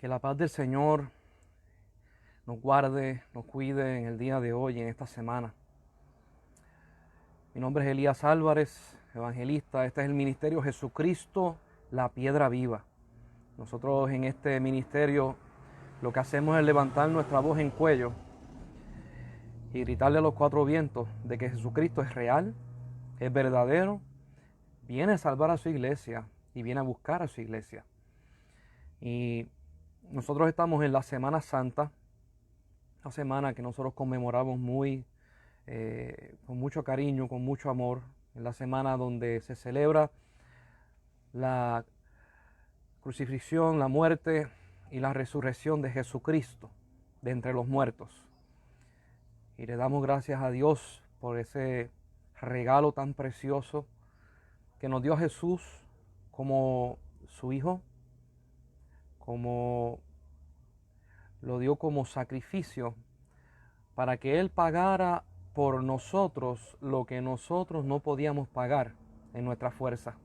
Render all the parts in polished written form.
Que la paz del Señor nos guarde, nos cuide en el día de hoy, en esta semana. Mi nombre es Elías Álvarez, evangelista. Este es el ministerio Jesucristo, la piedra viva. Nosotros en este ministerio lo que hacemos es levantar nuestra voz en cuello y gritarle a los cuatro vientos de que Jesucristo es real, es verdadero, viene a salvar a su iglesia y viene a buscar a su iglesia. Y nosotros estamos en la Semana Santa, una semana que nosotros conmemoramos con mucho cariño, con mucho amor, en la semana donde se celebra la crucifixión, la muerte y la resurrección de Jesucristo de entre los muertos. Y le damos gracias a Dios por ese regalo tan precioso que nos dio Jesús como su Hijo, como lo dio como sacrificio para que Él pagara por nosotros lo que nosotros no podíamos pagar en nuestra fuerza.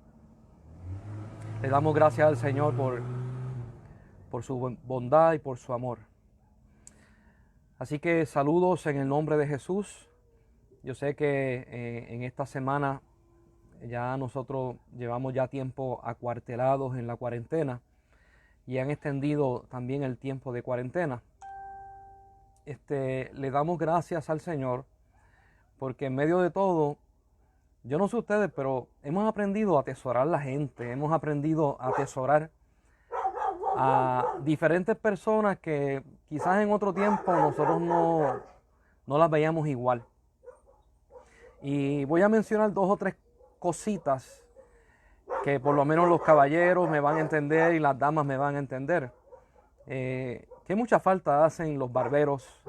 Le damos gracias al Señor por su bondad y por su amor. Así que saludos en el nombre de Jesús. Yo sé que en esta semana ya nosotros llevamos ya tiempo acuartelados en la cuarentena y han extendido también el tiempo de cuarentena. Le damos gracias al Señor porque en medio de todo, yo no sé ustedes, pero hemos aprendido a atesorar la gente, hemos aprendido a atesorar a diferentes personas que quizás en otro tiempo nosotros no las veíamos igual. Y voy a mencionar dos o tres cositas que por lo menos los caballeros me van a entender y las damas me van a entender. Que mucha falta hacen los barberos,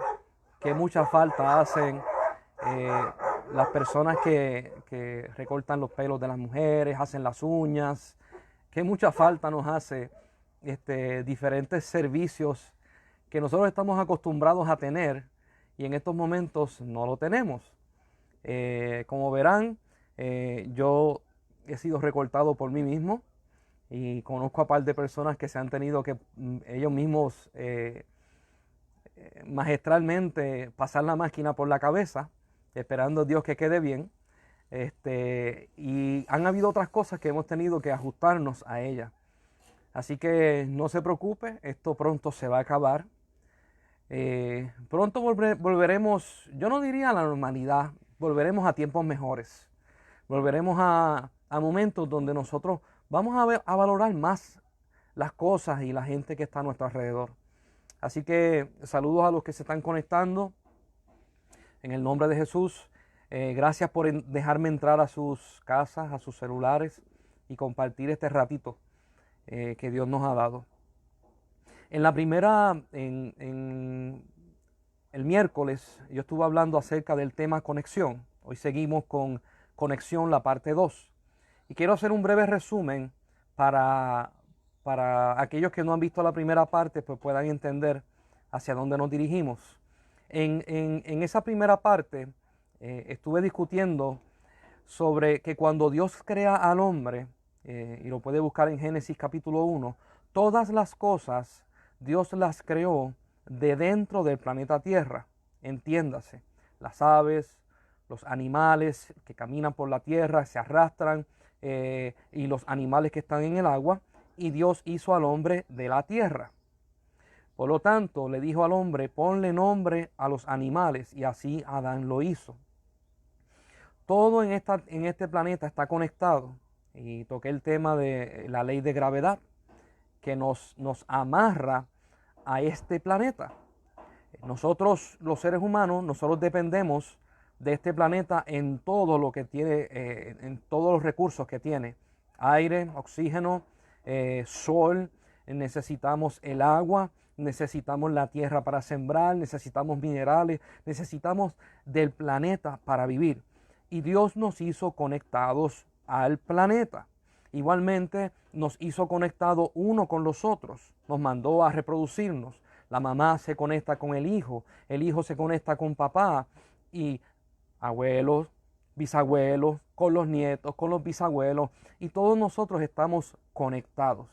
que mucha falta hacen las personas que recortan los pelos de las mujeres, hacen las uñas, que mucha falta nos hace diferentes servicios que nosotros estamos acostumbrados a tener y en estos momentos no lo tenemos. Como verán, yo he sido recortado por mí mismo y conozco a par de personas que se han tenido que ellos mismos magistralmente pasar la máquina por la cabeza, esperando a Dios que quede bien. Y han habido otras cosas que hemos tenido que ajustarnos a ellas. Así que no se preocupe, esto pronto se va a acabar. Pronto volveremos, yo no diría a la normalidad, volveremos a tiempos mejores. Volveremos a momentos donde nosotros vamos a valorar más las cosas y la gente que está a nuestro alrededor. Así que saludos a los que se están conectando en el nombre de Jesús. Gracias por dejarme entrar a sus casas, a sus celulares y compartir este ratito que Dios nos ha dado. En el miércoles yo estuve hablando acerca del tema conexión. Hoy seguimos con conexión, la parte 2. Y quiero hacer un breve resumen para aquellos que no han visto la primera parte, pues puedan entender hacia dónde nos dirigimos. En esa primera parte estuve discutiendo sobre que cuando Dios crea al hombre, y lo puede buscar en Génesis capítulo 1, todas las cosas Dios las creó de dentro del planeta Tierra. Entiéndase, las aves, los animales que caminan por la tierra, se arrastran, y los animales que están en el agua, y Dios hizo al hombre de la tierra. Por lo tanto, le dijo al hombre, ponle nombre a los animales, y así Adán lo hizo. Todo en este planeta está conectado, y toqué el tema de la ley de gravedad, que nos amarra a este planeta. Nosotros, los seres humanos, nosotros dependemos de este planeta en todo lo que tiene, en todos los recursos que tiene. Aire, oxígeno, sol, necesitamos el agua, necesitamos la tierra para sembrar, necesitamos minerales, necesitamos del planeta para vivir. Y Dios nos hizo conectados al planeta. Igualmente nos hizo conectados uno con los otros, nos mandó a reproducirnos. La mamá se conecta con el hijo se conecta con papá, y abuelos, bisabuelos, con los nietos, con los bisabuelos, y todos nosotros estamos conectados.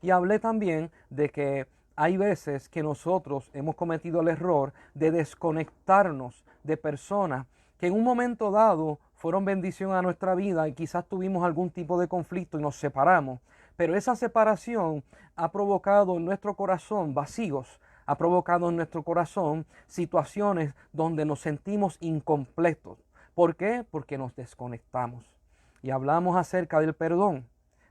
Y hablé también de que hay veces que nosotros hemos cometido el error de desconectarnos de personas que en un momento dado fueron bendición a nuestra vida y quizás tuvimos algún tipo de conflicto y nos separamos. Pero esa separación ha provocado en nuestro corazón vacíos, ha provocado en nuestro corazón situaciones donde nos sentimos incompletos. ¿Por qué? Porque nos desconectamos. Y hablamos acerca del perdón,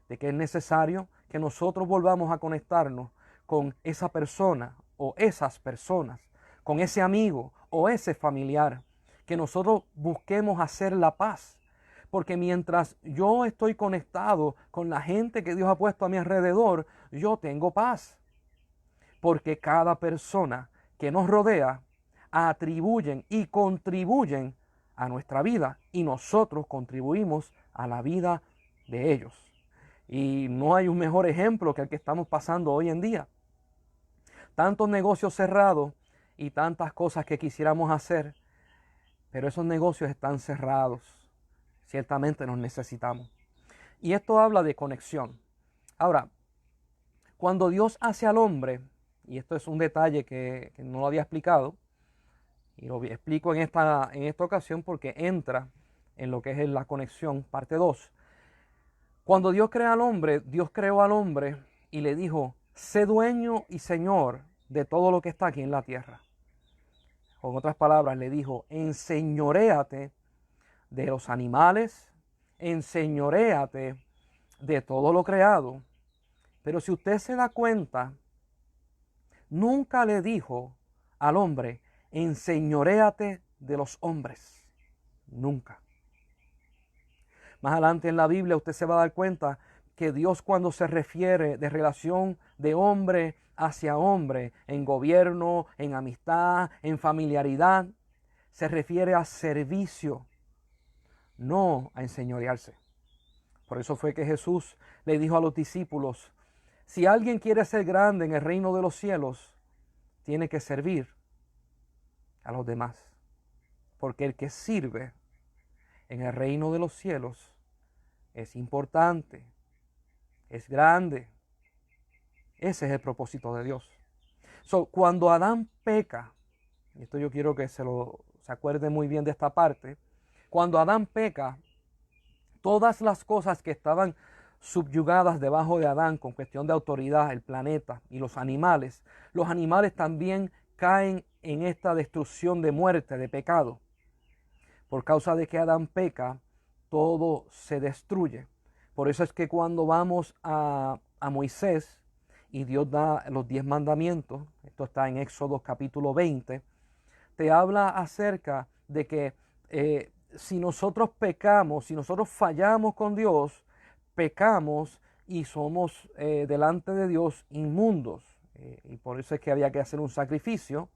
de que es necesario que nosotros volvamos a conectarnos con esa persona o esas personas, con ese amigo o ese familiar, que nosotros busquemos hacer la paz. Porque mientras yo estoy conectado con la gente que Dios ha puesto a mi alrededor, yo tengo paz. Porque cada persona que nos rodea atribuyen y contribuyen a nuestra vida y nosotros contribuimos a la vida de ellos. Y no hay un mejor ejemplo que el que estamos pasando hoy en día. Tantos negocios cerrados y tantas cosas que quisiéramos hacer, pero esos negocios están cerrados. Ciertamente nos necesitamos. Y esto habla de conexión. Ahora, cuando Dios hace al hombre, y esto es un detalle que no lo había explicado, y lo explico en esta ocasión porque entra en lo que es la conexión, parte 2. Cuando Dios crea al hombre, Dios creó al hombre y le dijo, sé dueño y señor de todo lo que está aquí en la tierra. Con otras palabras, le dijo, enseñoréate de los animales, enseñoréate de todo lo creado. Pero si usted se da cuenta, nunca le dijo al hombre, enseñoréate de los hombres. Nunca. Más adelante en la Biblia usted se va a dar cuenta que Dios, cuando se refiere de relación de hombre hacia hombre, en gobierno, en amistad, en familiaridad, se refiere a servicio, no a enseñorearse. Por eso fue que Jesús le dijo a los discípulos, si alguien quiere ser grande en el reino de los cielos, tiene que servir a los demás. Porque el que sirve en el reino de los cielos es importante, es grande. Ese es el propósito de Dios. Cuando Adán peca, y esto yo quiero que se acuerde muy bien de esta parte, cuando Adán peca, todas las cosas que estaban subyugadas debajo de Adán con cuestión de autoridad, el planeta y los animales también caen en esta destrucción de muerte, de pecado. Por causa de que Adán peca, todo se destruye. Por eso es que cuando vamos a Moisés y Dios da los 10 mandamientos, esto está en Éxodo capítulo 20, te habla acerca de que si nosotros pecamos, si nosotros fallamos con Dios, pecamos y somos delante de Dios inmundos. Y por eso es que había que hacer un sacrificio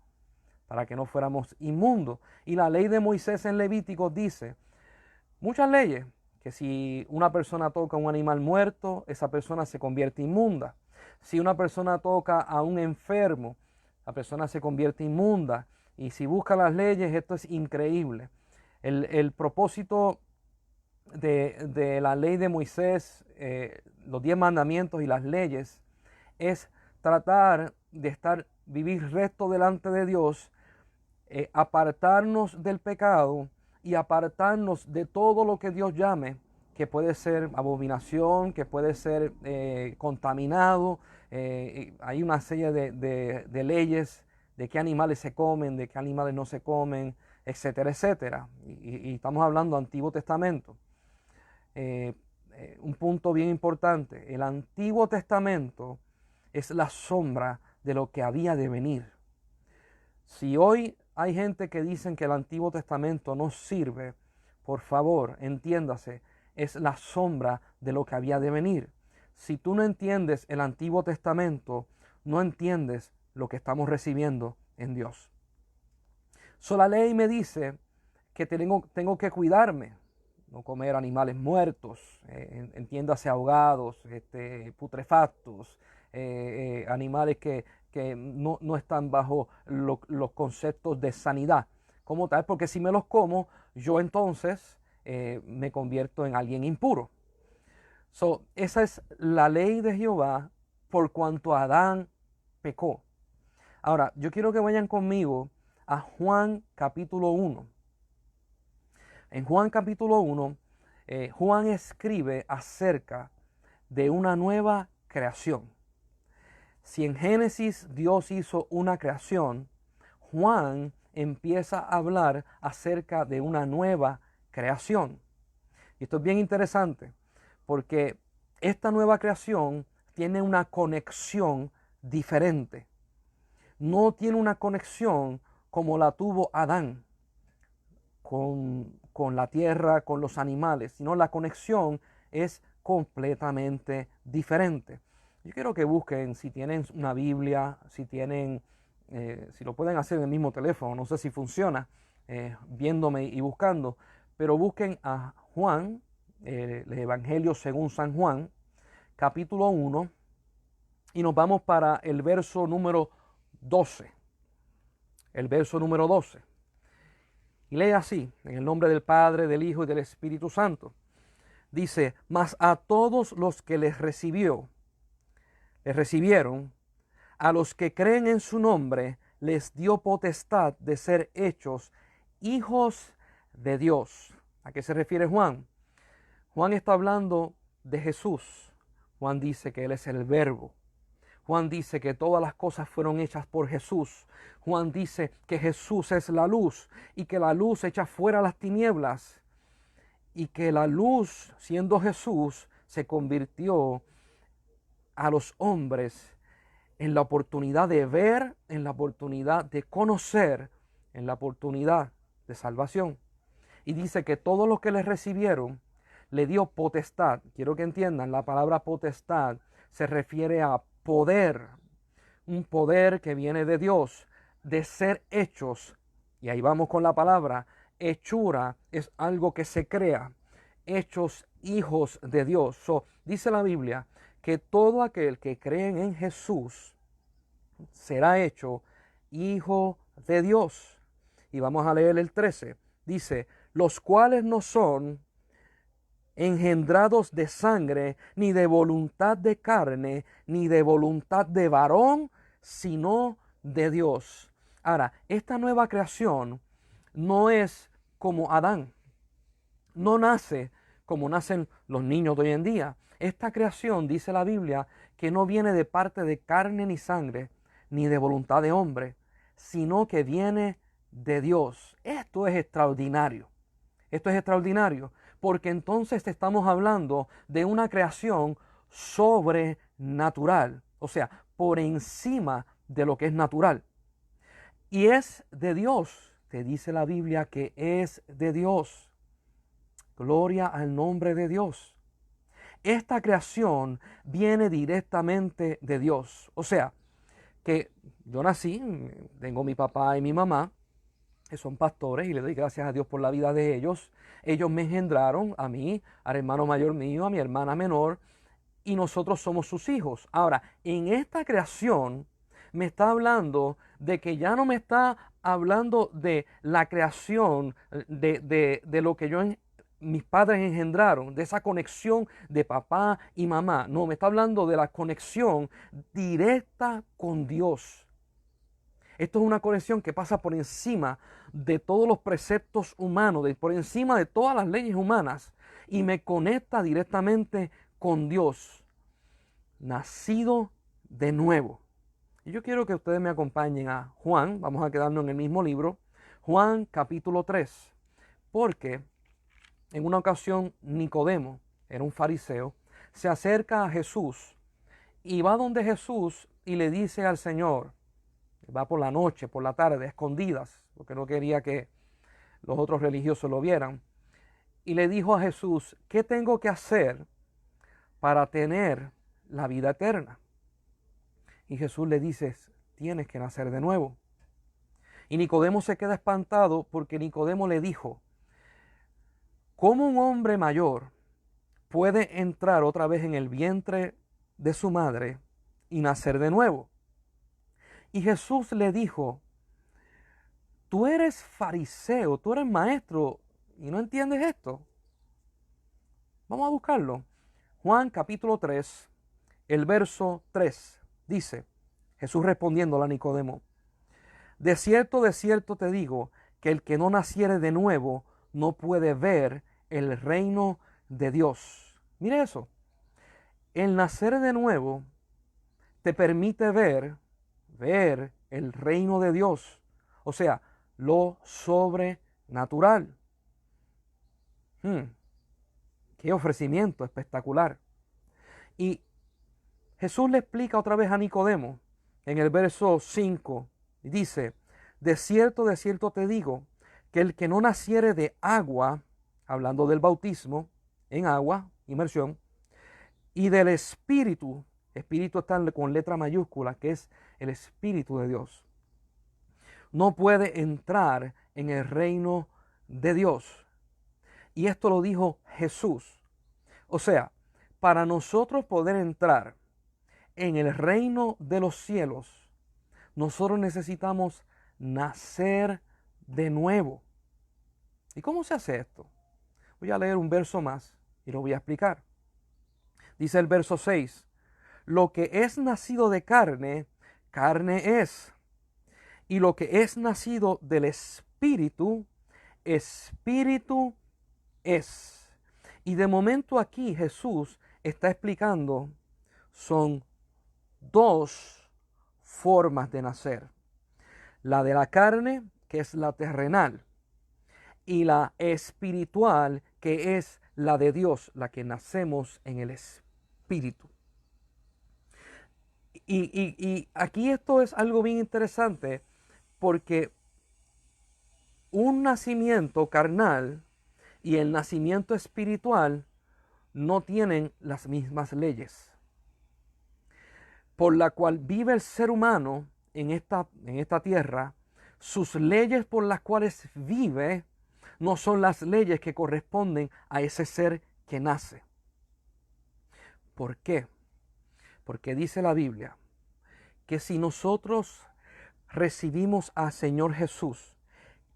para que no fuéramos inmundos. Y la ley de Moisés en Levítico dice, muchas leyes, que si una persona toca a un animal muerto, esa persona se convierte inmunda. Si una persona toca a un enfermo, la persona se convierte inmunda. Y si busca las leyes, esto es increíble. El propósito de la ley de Moisés, los 10 mandamientos y las leyes, es tratar de vivir recto delante de Dios, apartarnos del pecado y apartarnos de todo lo que Dios llame, que puede ser abominación, que puede ser contaminado. Hay una serie de leyes de qué animales se comen, de qué animales no se comen, etcétera, etcétera. Y estamos hablando del Antiguo Testamento. Un punto bien importante, el Antiguo Testamento es la sombra de lo que había de venir. Si hoy hay gente que dicen que el Antiguo Testamento no sirve, por favor, entiéndase, es la sombra de lo que había de venir. Si tú no entiendes el Antiguo Testamento, no entiendes lo que estamos recibiendo en Dios. La ley me dice que tengo que cuidarme, no comer animales muertos, entiéndase ahogados, putrefactos, animales que no están bajo los conceptos de sanidad como tal, porque si me los como, yo entonces me convierto en alguien impuro. Esa es la ley de Jehová por cuanto Adán pecó. Ahora, yo quiero que vayan conmigo a Juan capítulo 1. En Juan capítulo 1, Juan escribe acerca de una nueva creación. Si en Génesis Dios hizo una creación, Juan empieza a hablar acerca de una nueva creación. Y esto es bien interesante porque esta nueva creación tiene una conexión diferente. No tiene una conexión como la tuvo Adán con la tierra, con los animales, sino la conexión es completamente diferente. Yo quiero que busquen, si tienen una Biblia, si lo pueden hacer en el mismo teléfono, no sé si funciona, viéndome y buscando, pero busquen a Juan, el Evangelio según San Juan, capítulo 1, y nos vamos para el verso número 12. El verso número 12. Y lee así, en el nombre del Padre, del Hijo y del Espíritu Santo. Dice, mas a todos los que les recibieron, a los que creen en su nombre, les dio potestad de ser hechos hijos de Dios. ¿A qué se refiere Juan? Juan está hablando de Jesús. Juan dice que Él es el Verbo. Juan dice que todas las cosas fueron hechas por Jesús. Juan dice que Jesús es la luz y que la luz echa fuera las tinieblas. Y que la luz, siendo Jesús, se convirtió a los hombres en la oportunidad de ver, en la oportunidad de conocer, en la oportunidad de salvación. Y dice que todos los que le recibieron, le dio potestad. Quiero que entiendan, la palabra potestad se refiere a poder, un poder que viene de Dios, de ser hechos. Y ahí vamos con la palabra, hechura es algo que se crea, hechos hijos de Dios. Dice la Biblia que todo aquel que cree en Jesús será hecho hijo de Dios. Y vamos a leer el 13. Dice, los cuales no son engendrados de sangre, ni de voluntad de carne, ni de voluntad de varón, sino de Dios. Ahora, esta nueva creación no es como Adán. No nace como nacen los niños de hoy en día. Esta creación, dice la Biblia, que no viene de parte de carne ni sangre, ni de voluntad de hombre, sino que viene de Dios. Esto es extraordinario. Esto es extraordinario, porque entonces estamos hablando de una creación sobrenatural, o sea, por encima de lo que es natural. Y es de Dios, te dice la Biblia que es de Dios. Gloria al nombre de Dios. Esta creación viene directamente de Dios. O sea, que yo nací, tengo mi papá y mi mamá, que son pastores, y le doy gracias a Dios por la vida de ellos. Ellos me engendraron a mí, al hermano mayor mío, a mi hermana menor, y nosotros somos sus hijos. Ahora, en esta creación me está hablando de que ya no me está hablando de la creación, de lo que mis padres engendraron, de esa conexión de papá y mamá. No, me está hablando de la conexión directa con Dios. Esto es una conexión que pasa por encima de todos los preceptos humanos, por encima de todas las leyes humanas, y me conecta directamente con Dios, nacido de nuevo. Y yo quiero que ustedes me acompañen a Juan, vamos a quedarnos en el mismo libro, Juan capítulo 3, porque en una ocasión Nicodemo, era un fariseo, se acerca a Jesús y va donde Jesús y le dice al Señor, va por la noche, por la tarde, a escondidas, porque no quería que los otros religiosos lo vieran, y le dijo a Jesús, ¿qué tengo que hacer para tener la vida eterna? Y Jesús le dice, tienes que nacer de nuevo. Y Nicodemo se queda espantado porque Nicodemo le dijo, ¿cómo un hombre mayor puede entrar otra vez en el vientre de su madre y nacer de nuevo? Y Jesús le dijo, tú eres fariseo, tú eres maestro y no entiendes esto. Vamos a buscarlo. Juan capítulo 3 el verso 3 dice, Jesús respondiéndole a Nicodemo, de cierto te digo, que el que no naciere de nuevo no puede ver el reino de Dios. Mire eso, el nacer de nuevo te permite ver el reino de Dios, o sea, lo sobrenatural. Qué ofrecimiento espectacular. Y Jesús le explica otra vez a Nicodemo en el verso 5, dice, de cierto te digo, que el que no naciere de agua, hablando del bautismo en agua, inmersión, y del Espíritu, Espíritu está con letra mayúscula, que es el Espíritu de Dios, no puede entrar en el reino de Dios. Y esto lo dijo Jesús. O sea, para nosotros poder entrar en el reino de los cielos, nosotros necesitamos nacer de nuevo. ¿Y cómo se hace esto? Voy a leer un verso más y lo voy a explicar. Dice el verso 6, lo que es nacido de carne, carne es. Y lo que es nacido del Espíritu, Espíritu es. Y de momento aquí Jesús está explicando, son dos formas de nacer. La de la carne, que es la terrenal, y la espiritual, que es la de Dios, la que nacemos en el Espíritu. Y aquí esto es algo bien interesante, porque un nacimiento carnal y el nacimiento espiritual no tienen las mismas leyes, por la cual vive el ser humano en esta tierra. Sus leyes por las cuales vive no son las leyes que corresponden a ese ser que nace. ¿Por qué? Porque dice la Biblia que si nosotros recibimos al Señor Jesús,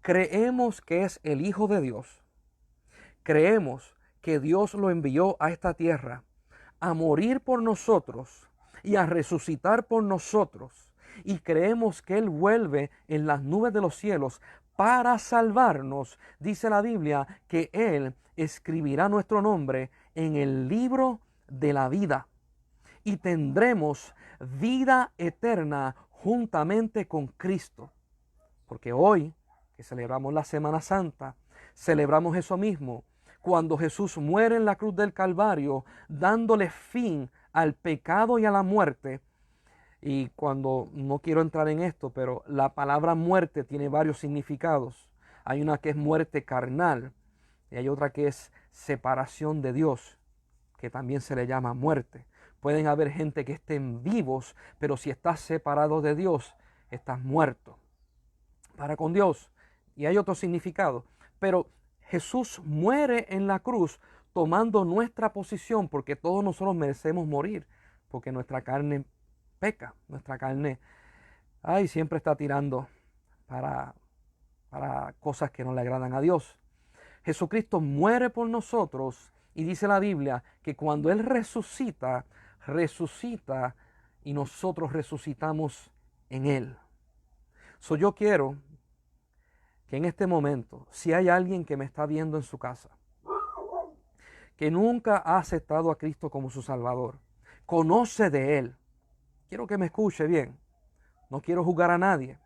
creemos que es el Hijo de Dios, creemos que Dios lo envió a esta tierra a morir por nosotros y a resucitar por nosotros, y creemos que Él vuelve en las nubes de los cielos para salvarnos, dice la Biblia que Él escribirá nuestro nombre en el libro de la vida y tendremos vida eterna juntamente con Cristo. Porque hoy, que celebramos la Semana Santa, celebramos eso mismo, cuando Jesús muere en la cruz del Calvario, dándole fin al pecado y a la muerte. Y cuando, no quiero entrar en esto, pero la palabra muerte tiene varios significados. Hay una que es muerte carnal y hay otra que es separación de Dios, que también se le llama muerte. Pueden haber gente que estén vivos, pero si estás separado de Dios, estás muerto para con Dios. Y hay otro significado. Pero Jesús muere en la cruz tomando nuestra posición, porque todos nosotros merecemos morir, porque nuestra carne peca, nuestra carne siempre está tirando para cosas que no le agradan a Dios. Jesucristo muere por nosotros y dice la Biblia que cuando Él resucita y nosotros resucitamos en Él. Yo quiero que en este momento, si hay alguien que me está viendo en su casa, que nunca ha aceptado a Cristo como su Salvador, conoce de Él, quiero que me escuche bien, no quiero juzgar a nadie,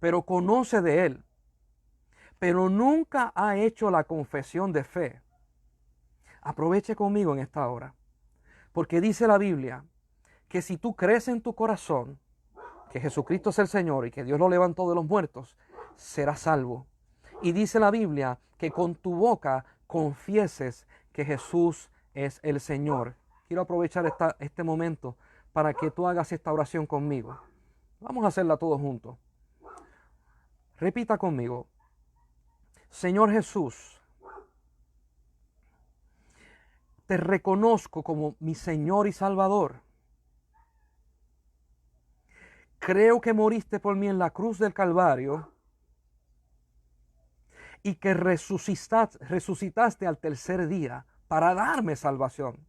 pero conoce de Él, pero nunca ha hecho la confesión de fe, aproveche conmigo en esta hora, porque dice la Biblia que si tú crees en tu corazón que Jesucristo es el Señor y que Dios lo levantó de los muertos, serás salvo. Y dice la Biblia que con tu boca confieses que Jesús es el Señor. Quiero aprovechar este momento para que tú hagas esta oración conmigo. Vamos a hacerla todos juntos. Repita conmigo. Señor Jesús, te reconozco como mi Señor y Salvador. Creo que moriste por mí en la cruz del Calvario y que resucitaste al tercer día para darme salvación.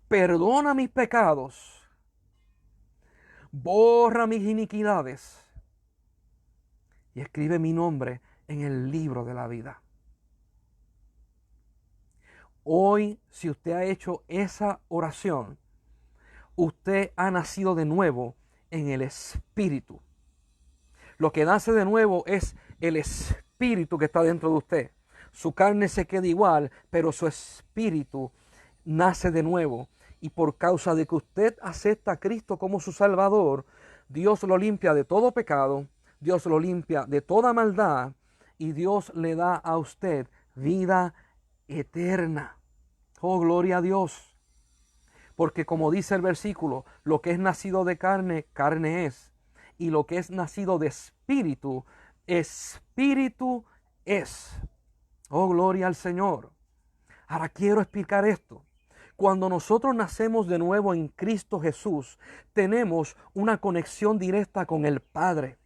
perdona mis pecados, borra mis iniquidades y escribe mi nombre en el libro de la vida. Hoy, si usted ha hecho esa oración, usted ha nacido de nuevo en el Espíritu. Lo que nace de nuevo es el Espíritu que está dentro de usted. Su carne se queda igual, pero su Espíritu nace de nuevo. Y por causa de que usted acepta a Cristo como su Salvador, Dios lo limpia de todo pecado, Dios lo limpia de toda maldad y Dios le da a usted vida eterna. Oh, gloria a Dios. Porque como dice el versículo, lo que es nacido de carne, carne es. Y lo que es nacido de espíritu, espíritu es. Oh, gloria al Señor. Ahora quiero explicar esto. Cuando nosotros nacemos de nuevo en Cristo Jesús, tenemos una conexión directa con el Padre.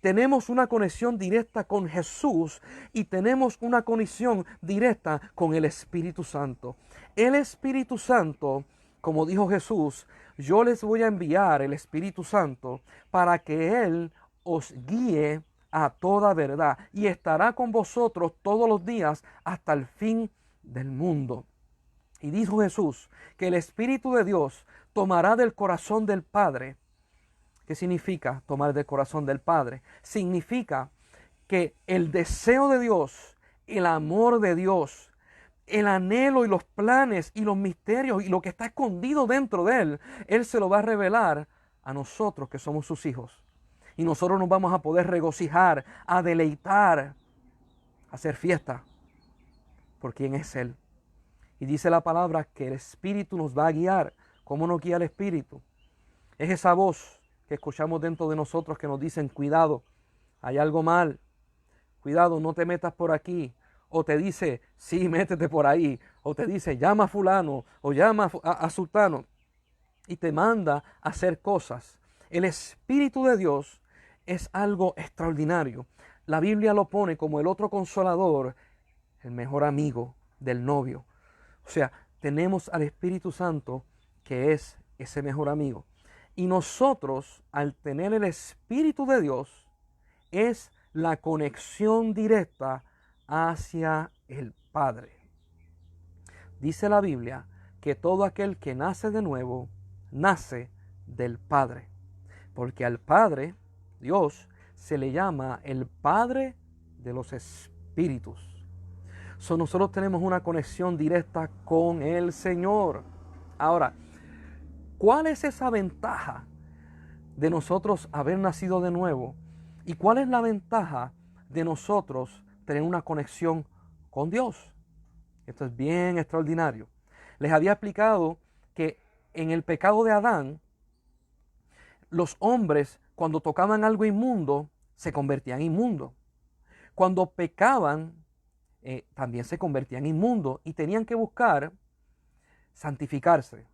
Tenemos una conexión directa con Jesús y tenemos una conexión directa con el Espíritu Santo. El Espíritu Santo, como dijo Jesús, yo les voy a enviar el Espíritu Santo para que Él os guíe a toda verdad y estará con vosotros todos los días hasta el fin del mundo. Y dijo Jesús que el Espíritu de Dios tomará del corazón del Padre. ¿Qué significa tomar del corazón del Padre? Significa que el deseo de Dios, el amor de Dios, el anhelo y los planes y los misterios y lo que está escondido dentro de Él, Él se lo va a revelar a nosotros que somos sus hijos. Y nosotros nos vamos a poder regocijar, a deleitar, a hacer fiesta por quién es Él. Y dice la palabra que el Espíritu nos va a guiar. ¿Cómo nos guía el Espíritu? Es esa voz que escuchamos dentro de nosotros que nos dicen, cuidado, hay algo mal, cuidado, no te metas por aquí. O te dice, sí, métete por ahí. O te dice, llama a fulano o llama a sultano. Y te manda a hacer cosas. El Espíritu de Dios es algo extraordinario. La Biblia lo pone como el otro consolador, el mejor amigo del novio. O sea, tenemos al Espíritu Santo que es ese mejor amigo. Y nosotros, al tener el Espíritu de Dios, es la conexión directa hacia el Padre. Dice la Biblia que todo aquel que nace de nuevo, nace del Padre. Porque al Padre, Dios, se le llama el Padre de los Espíritus. Nosotros tenemos una conexión directa con el Señor. Ahora, ¿cuál es esa ventaja de nosotros haber nacido de nuevo? ¿Y cuál es la ventaja de nosotros tener una conexión con Dios? Esto es bien extraordinario. Les había explicado que en el pecado de Adán, los hombres cuando tocaban algo inmundo, se convertían inmundos. Cuando pecaban, también se convertían inmundos y tenían que buscar santificarse.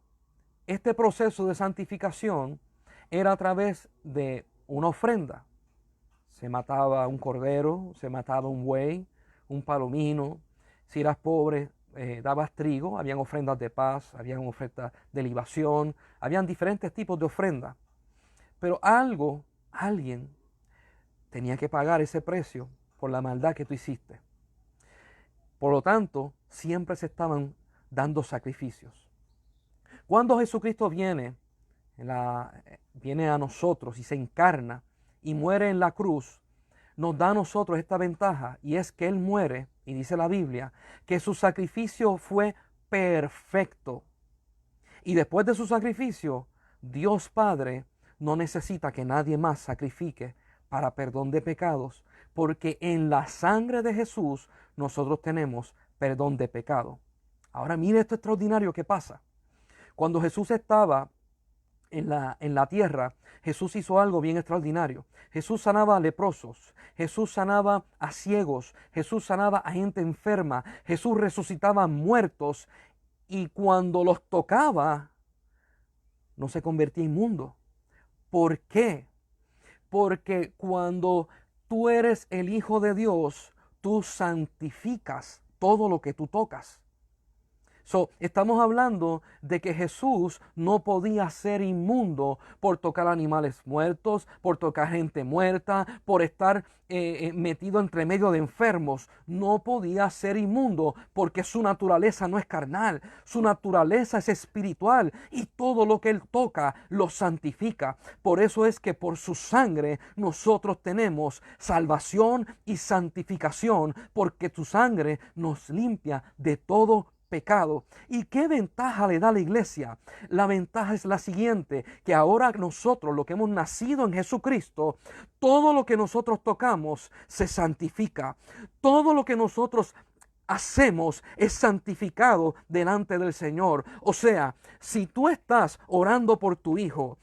Este proceso de santificación era a través de una ofrenda. Se mataba un cordero, se mataba un buey, un palomino. Si eras pobre, dabas trigo. Habían ofrendas de paz, habían ofrendas de libación, habían diferentes tipos de ofrendas. Pero alguien tenía que pagar ese precio por la maldad que tú hiciste. Por lo tanto, siempre se estaban dando sacrificios. Cuando Jesucristo viene a nosotros y se encarna y muere en la cruz, nos da a nosotros esta ventaja, y es que Él muere, y dice la Biblia, que su sacrificio fue perfecto. Y después de su sacrificio, Dios Padre no necesita que nadie más sacrifique para perdón de pecados, porque en la sangre de Jesús nosotros tenemos perdón de pecado. Ahora mire esto extraordinario que pasa. Cuando Jesús estaba en la tierra, Jesús hizo algo bien extraordinario. Jesús sanaba a leprosos, Jesús sanaba a ciegos, Jesús sanaba a gente enferma, Jesús resucitaba muertos, y cuando los tocaba, no se convertía inmundo. ¿Por qué? Porque cuando tú eres el Hijo de Dios, tú santificas todo lo que tú tocas. Estamos hablando de que Jesús no podía ser inmundo por tocar animales muertos, por tocar gente muerta, por estar metido entre medio de enfermos. No podía ser inmundo porque su naturaleza no es carnal, su naturaleza es espiritual y todo lo que Él toca lo santifica. Por eso es que por su sangre nosotros tenemos salvación y santificación, porque tu sangre nos limpia de todo pecado. ¿Y qué ventaja le da a la iglesia? La ventaja es la siguiente, que ahora nosotros, lo que hemos nacido en Jesucristo, todo lo que nosotros tocamos se santifica. Todo lo que nosotros hacemos es santificado delante del Señor. O sea, si tú estás orando por tu hijo,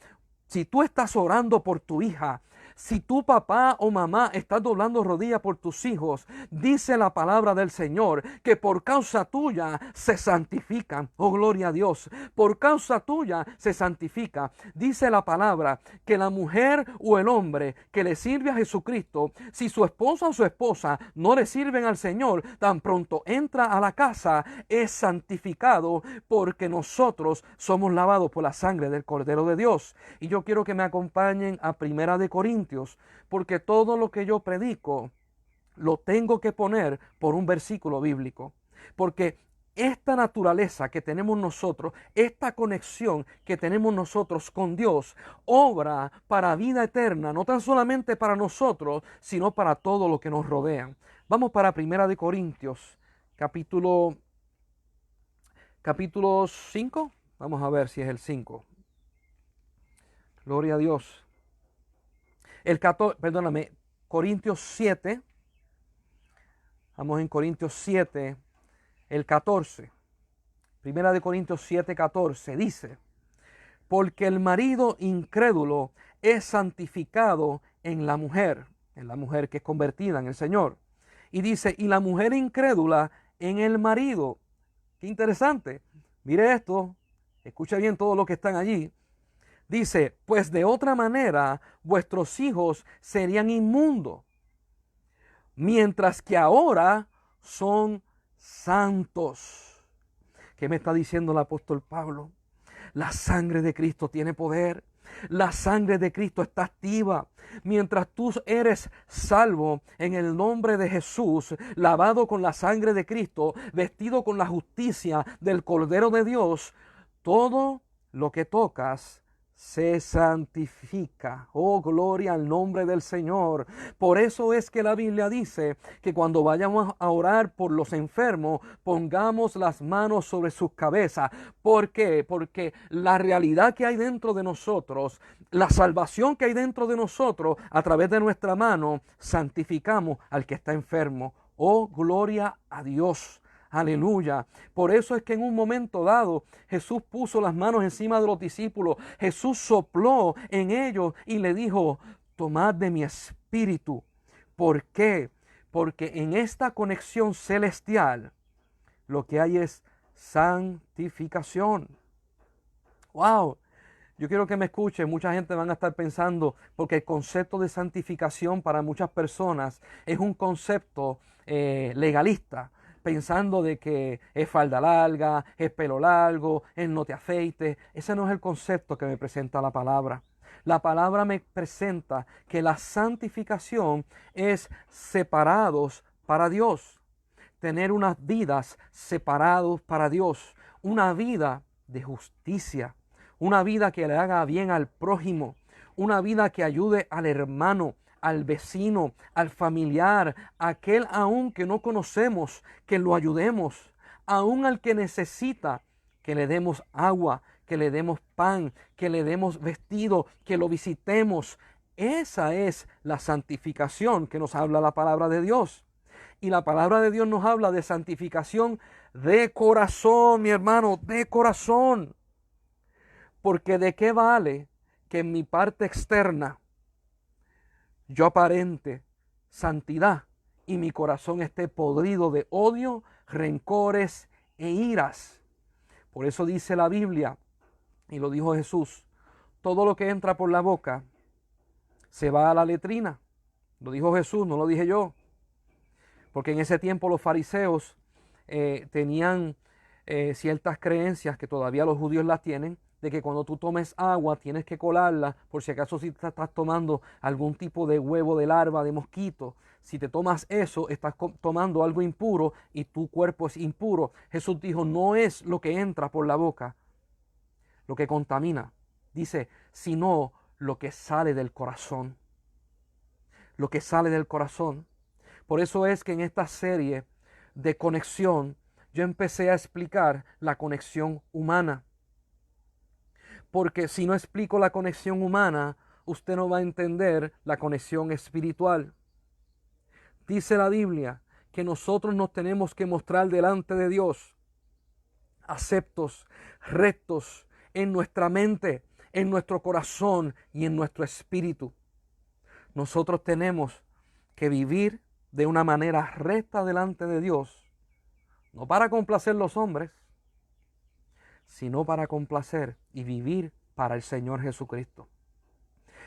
si tú estás orando por tu hija, si tu papá o mamá está doblando rodillas por tus hijos, dice la palabra del Señor que por causa tuya se santifican. Oh, gloria a Dios. Por causa tuya se santifica. Dice la palabra que la mujer o el hombre que le sirve a Jesucristo, si su esposa o su esposa no le sirven al Señor, tan pronto entra a la casa, es santificado porque nosotros somos lavados por la sangre del Cordero de Dios. Y yo quiero que me acompañen a Primera de Corintios, porque todo lo que yo predico lo tengo que poner por un versículo bíblico, porque esta naturaleza que tenemos nosotros, esta conexión que tenemos nosotros con Dios, obra para vida eterna, no tan solamente para nosotros, sino para todo lo que nos rodean. Vamos para Primera de Corintios, capítulo 5. Vamos a ver si es el 5. Gloria a Dios. Corintios 7. Vamos en Corintios 7, el 14. Primera de Corintios 7, 14. Dice: porque el marido incrédulo es santificado en la mujer que es convertida en el Señor. Y dice, y la mujer incrédula en el marido. Qué interesante. Mire esto. Escucha bien todo lo que están allí. Dice, pues de otra manera vuestros hijos serían inmundos, mientras que ahora son santos. ¿Qué me está diciendo el apóstol Pablo? La sangre de Cristo tiene poder. La sangre de Cristo está activa. Mientras tú eres salvo en el nombre de Jesús, lavado con la sangre de Cristo, vestido con la justicia del Cordero de Dios, todo lo que tocas se santifica. Oh, gloria al nombre del Señor. Por eso es que la Biblia dice que cuando vayamos a orar por los enfermos, pongamos las manos sobre sus cabezas. ¿Por qué? Porque la realidad que hay dentro de nosotros, la salvación que hay dentro de nosotros, a través de nuestra mano, santificamos al que está enfermo. Oh, gloria a Dios. Aleluya. Por eso es que en un momento dado Jesús puso las manos encima de los discípulos. Jesús sopló en ellos y le dijo, tomad de mi espíritu. ¿Por qué? Porque en esta conexión celestial lo que hay es santificación. ¡Wow! Yo quiero que me escuchen. Mucha gente van a estar pensando, porque el concepto de santificación para muchas personas es un concepto legalista, pensando de que es falda larga, es pelo largo, es no te afeites. Ese no es el concepto que me presenta la palabra. La palabra me presenta que la santificación es separados para Dios. Tener unas vidas separados para Dios. Una vida de justicia. Una vida que le haga bien al prójimo. Una vida que ayude al hermano, al vecino, al familiar, aquel aún que no conocemos, que lo ayudemos, aún al que necesita, que le demos agua, que le demos pan, que le demos vestido, que lo visitemos. Esa es la santificación que nos habla la palabra de Dios. Y la palabra de Dios nos habla de santificación de corazón, mi hermano, de corazón. Porque ¿de qué vale que en mi parte externa yo aparente santidad y mi corazón esté podrido de odio, rencores e iras? Por eso dice la Biblia, y lo dijo Jesús, todo lo que entra por la boca se va a la letrina. Lo dijo Jesús, no lo dije yo. Porque en ese tiempo los fariseos tenían ciertas creencias que todavía los judíos las tienen, de que cuando tú tomes agua tienes que colarla, por si acaso si te estás tomando algún tipo de huevo de larva de mosquito, si te tomas eso, estás tomando algo impuro y tu cuerpo es impuro. Jesús dijo, no es lo que entra por la boca lo que contamina, dice, sino lo que sale del corazón. Lo que sale del corazón. Por eso es que en esta serie de conexión, yo empecé a explicar la conexión humana. Porque si no explico la conexión humana, usted no va a entender la conexión espiritual. Dice la Biblia que nosotros nos tenemos que mostrar delante de Dios aceptos, rectos en nuestra mente, en nuestro corazón y en nuestro espíritu. Nosotros tenemos que vivir de una manera recta delante de Dios, no para complacer los hombres, sino para complacer y vivir para el Señor Jesucristo.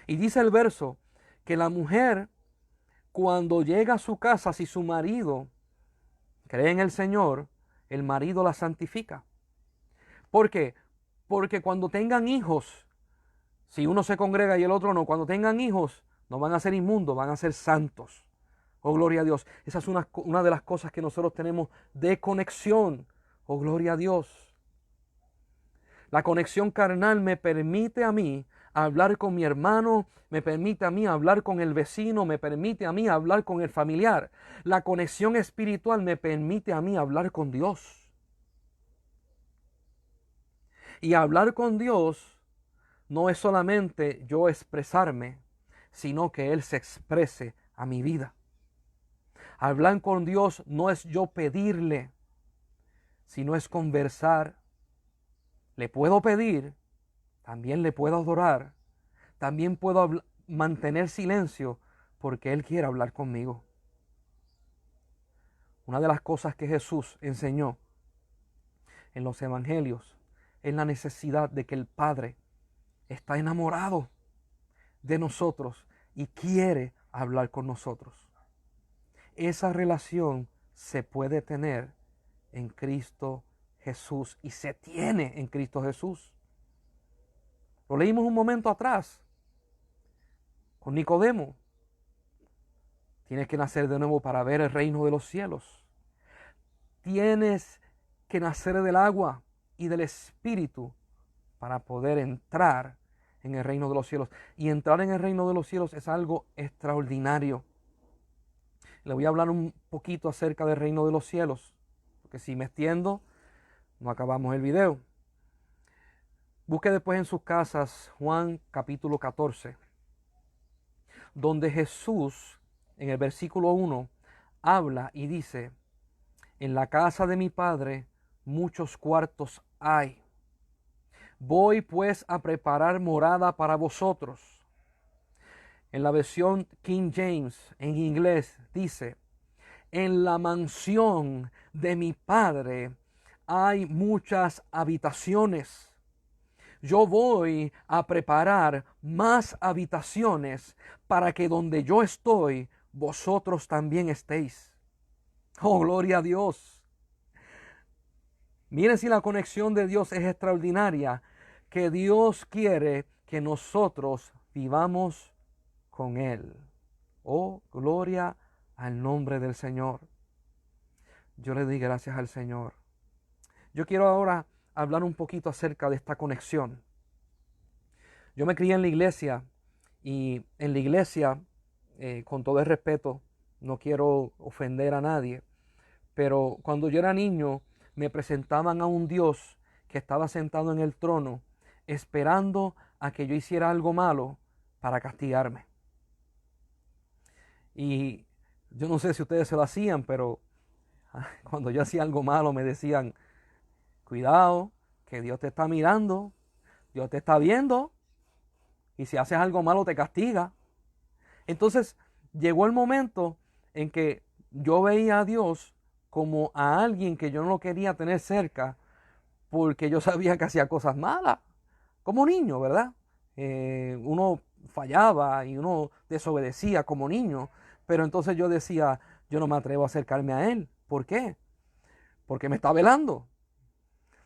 Y dice el verso que la mujer, cuando llega a su casa, si su marido cree en el Señor, el marido la santifica. ¿Por qué? Porque cuando tengan hijos, si uno se congrega y el otro no, cuando tengan hijos, no van a ser inmundos, van a ser santos. Oh, gloria a Dios. Esa es una de las cosas que nosotros tenemos de conexión. Oh, gloria a Dios. La conexión carnal me permite a mí hablar con mi hermano, me permite a mí hablar con el vecino, me permite a mí hablar con el familiar. La conexión espiritual me permite a mí hablar con Dios. Y hablar con Dios no es solamente yo expresarme, sino que Él se exprese a mi vida. Hablar con Dios no es yo pedirle, sino es conversar. Le puedo pedir, también le puedo adorar, también puedo mantener silencio porque Él quiere hablar conmigo. Una de las cosas que Jesús enseñó en los evangelios es la necesidad de que el Padre está enamorado de nosotros y quiere hablar con nosotros. Esa relación se puede tener en Cristo Jesús y se tiene en Cristo Jesús. Lo leímos un momento atrás con Nicodemo. Tienes que nacer de nuevo para ver el reino de los cielos. Tienes que nacer del agua y del Espíritu para poder entrar en el reino de los cielos. Y entrar en el reino de los cielos es algo extraordinario. Le voy a hablar un poquito acerca del reino de los cielos, porque si me extiendo, no acabamos el video. Busque después en sus casas Juan capítulo 14, donde Jesús, en el versículo 1, habla y dice, en la casa de mi Padre muchos cuartos hay. Voy pues a preparar morada para vosotros. En la versión King James, en inglés, dice, en la mansión de mi Padre hay muchas habitaciones. Yo voy a preparar más habitaciones para que donde yo estoy, vosotros también estéis. Oh, gloria a Dios. Miren si la conexión de Dios es extraordinaria, que Dios quiere que nosotros vivamos con Él. Oh, gloria al nombre del Señor. Yo le doy gracias al Señor. Yo quiero ahora hablar un poquito acerca de esta conexión. Yo me crié en la iglesia y en la iglesia, con todo el respeto, no quiero ofender a nadie, pero cuando yo era niño me presentaban a un Dios que estaba sentado en el trono esperando a que yo hiciera algo malo para castigarme. Y yo no sé si ustedes se lo hacían, pero cuando yo hacía algo malo me decían, cuidado, que Dios te está mirando, Dios te está viendo, y si haces algo malo te castiga. Entonces llegó el momento en que yo veía a Dios como a alguien que yo no quería tener cerca, porque yo sabía que hacía cosas malas, como niño, ¿verdad? Uno fallaba y uno desobedecía como niño, pero entonces yo decía, yo no me atrevo a acercarme a Él. ¿Por qué? Porque me está velando.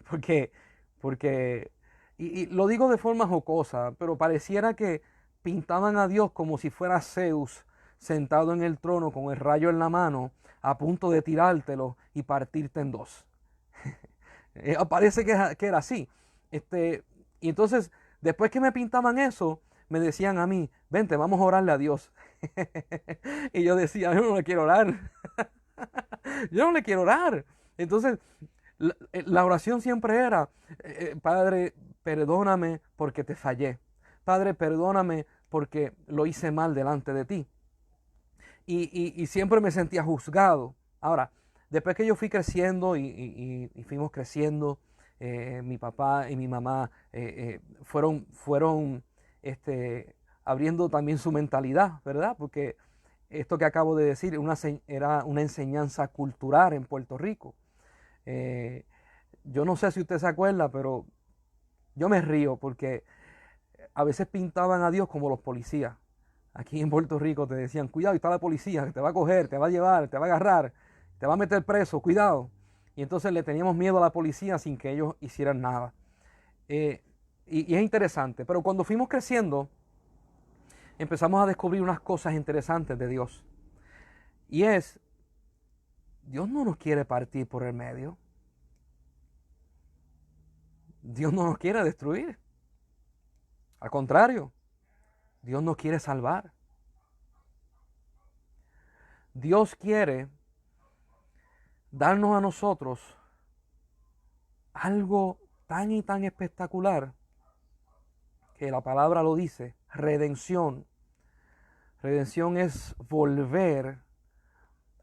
porque, y lo digo de forma jocosa, pero pareciera que pintaban a Dios como si fuera Zeus sentado en el trono con el rayo en la mano, a punto de tirártelo y partirte en dos. Parece que era así. Y entonces, después que me pintaban eso, me decían a mí, vente, vamos a orarle a Dios. Y yo decía, yo no le quiero orar. Yo no le quiero orar. Entonces, la oración siempre era, Padre, perdóname porque te fallé. Padre, perdóname porque lo hice mal delante de ti. Y siempre me sentía juzgado. Ahora, después que yo fui creciendo y fuimos creciendo, mi papá y mi mamá fueron abriendo también su mentalidad, ¿verdad? Porque esto que acabo de decir era una enseñanza cultural en Puerto Rico. Yo no sé si usted se acuerda, pero yo me río porque a veces pintaban a Dios como los policías. Aquí en Puerto Rico te decían, cuidado, está la policía, que te va a coger, te va a llevar, te va a agarrar, te va a meter preso, cuidado. Y entonces le teníamos miedo a la policía sin que ellos hicieran nada. Y es interesante, pero cuando fuimos creciendo, empezamos a descubrir unas cosas interesantes de Dios. Y es, Dios no nos quiere partir por el medio. Dios no nos quiere destruir. Al contrario, Dios nos quiere salvar. Dios quiere darnos a nosotros algo tan y tan espectacular que la palabra lo dice, redención. Redención es volver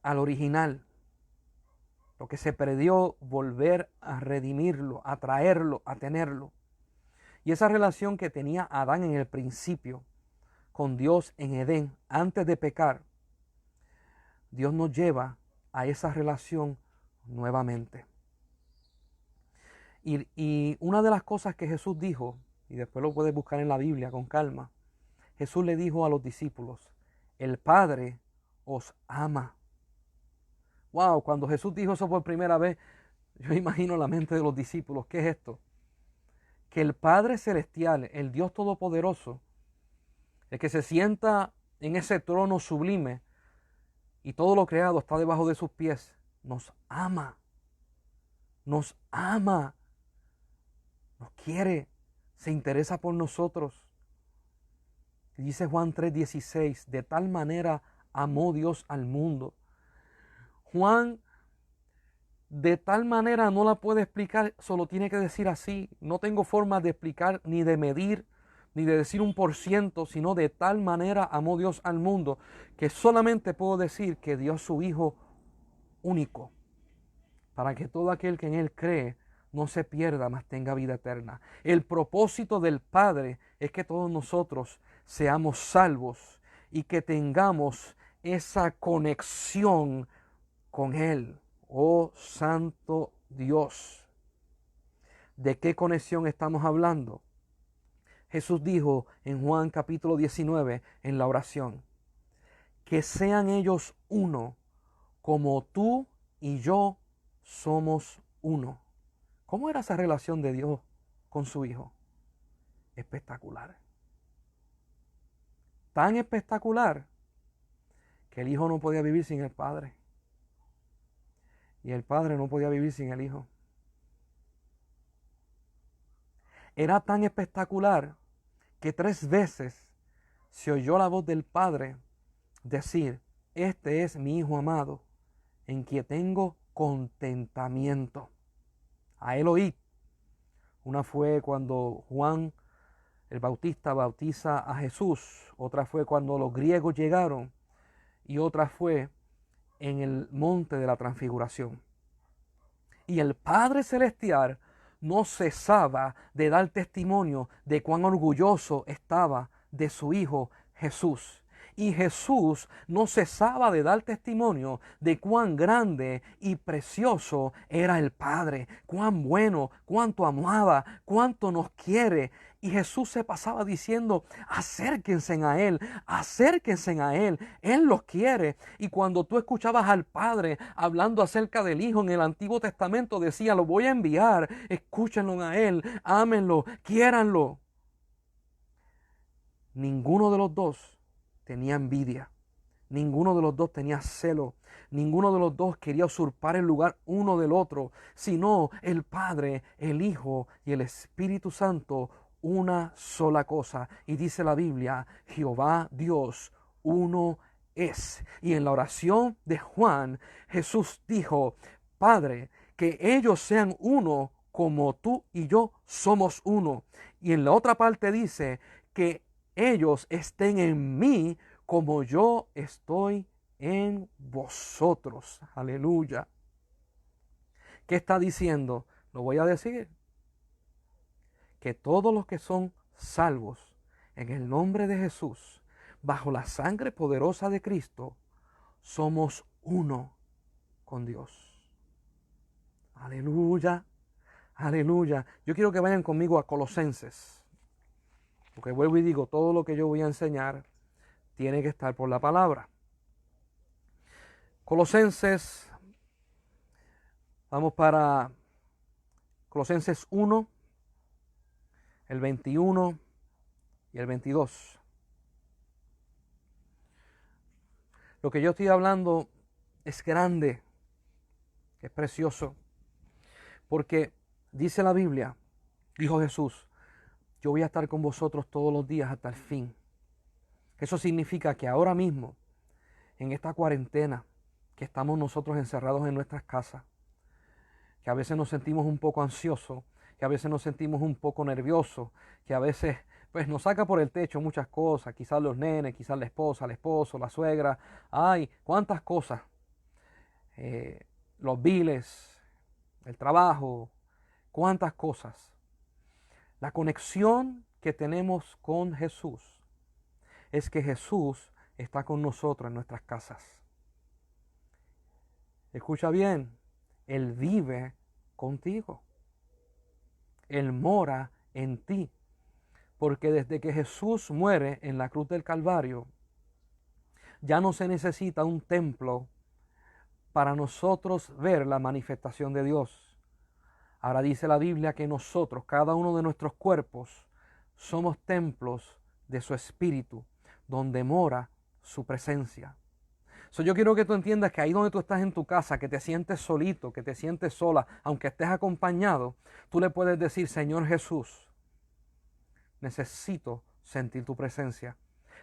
al original. Lo que se perdió, volver a redimirlo, a traerlo, a tenerlo. Y esa relación que tenía Adán en el principio con Dios en Edén, antes de pecar, Dios nos lleva a esa relación nuevamente. Y una de las cosas que Jesús dijo, y después lo puedes buscar en la Biblia con calma, Jesús le dijo a los discípulos, el Padre os ama. Wow, cuando Jesús dijo eso por primera vez, yo imagino la mente de los discípulos, ¿qué es esto? Que el Padre Celestial, el Dios Todopoderoso, el que se sienta en ese trono sublime y todo lo creado está debajo de sus pies, nos ama, nos ama, nos quiere, se interesa por nosotros. Y dice Juan 3:16, de tal manera amó Dios al mundo. Juan de tal manera no la puede explicar, solo tiene que decir así. No tengo forma de explicar, ni de medir, ni de decir 1%, sino de tal manera amó Dios al mundo, que solamente puedo decir que dio a su Hijo único, para que todo aquel que en Él cree no se pierda, mas tenga vida eterna. El propósito del Padre es que todos nosotros seamos salvos y que tengamos esa conexión con Él. Oh Santo Dios, ¿de qué conexión estamos hablando? Jesús dijo en Juan capítulo 19 en la oración, que sean ellos uno, como tú y yo somos uno. ¿Cómo era esa relación de Dios con su Hijo? Espectacular. Tan espectacular que el Hijo no podía vivir sin el Padre. Y el Padre no podía vivir sin el Hijo. Era tan espectacular que 3 veces se oyó la voz del Padre decir, este es mi Hijo amado, en quien tengo contentamiento. A él oí. Una fue cuando Juan el Bautista bautiza a Jesús, otra fue cuando los griegos llegaron y otra fue en el monte de la transfiguración. Y el Padre Celestial no cesaba de dar testimonio de cuán orgulloso estaba de su Hijo Jesús. Y Jesús no cesaba de dar testimonio de cuán grande y precioso era el Padre, cuán bueno, cuánto amaba, cuánto nos quiere. Y Jesús se pasaba diciendo, acérquense a Él, acérquense a Él, Él los quiere. Y cuando tú escuchabas al Padre hablando acerca del Hijo en el Antiguo Testamento, decía, lo voy a enviar, escúchenlo a Él, ámenlo, quiéranlo. Ninguno de los dos tenía envidia, ninguno de los dos tenía celo, ninguno de los dos quería usurpar el lugar uno del otro, sino el Padre, el Hijo y el Espíritu Santo, una sola cosa. Y dice la Biblia, Jehová Dios, uno es. Y en la oración de Juan, Jesús dijo, Padre, que ellos sean uno como tú y yo somos uno. Y en la otra parte dice que ellos estén en mí como yo estoy en vosotros. Aleluya. ¿Qué está diciendo? Lo voy a decir. Que todos los que son salvos en el nombre de Jesús, bajo la sangre poderosa de Cristo, somos uno con Dios. Aleluya, aleluya. Yo quiero que vayan conmigo a Colosenses, porque vuelvo y digo, todo lo que yo voy a enseñar tiene que estar por la palabra. Colosenses, vamos para Colosenses 1, el 21 y el 22. Lo que yo estoy hablando es grande, es precioso, porque dice la Biblia, dijo Jesús, yo voy a estar con vosotros todos los días hasta el fin. Eso significa que ahora mismo, en esta cuarentena, que estamos nosotros encerrados en nuestras casas, que a veces nos sentimos un poco ansiosos, que a veces nos sentimos un poco nerviosos, que a veces pues nos saca por el techo muchas cosas, quizás los nenes, quizás la esposa, el esposo, la suegra, ay, cuántas cosas, los biles, el trabajo, cuántas cosas. La conexión que tenemos con Jesús es que Jesús está con nosotros en nuestras casas. Escucha bien, Él vive contigo. Él mora en ti. Porque desde que Jesús muere en la cruz del Calvario, ya no se necesita un templo para nosotros ver la manifestación de Dios. Ahora dice la Biblia que nosotros, cada uno de nuestros cuerpos, somos templos de su Espíritu, donde mora su presencia. Yo quiero que tú entiendas que ahí donde tú estás en tu casa, que te sientes solito, que te sientes sola, aunque estés acompañado, tú le puedes decir, Señor Jesús, necesito sentir tu presencia,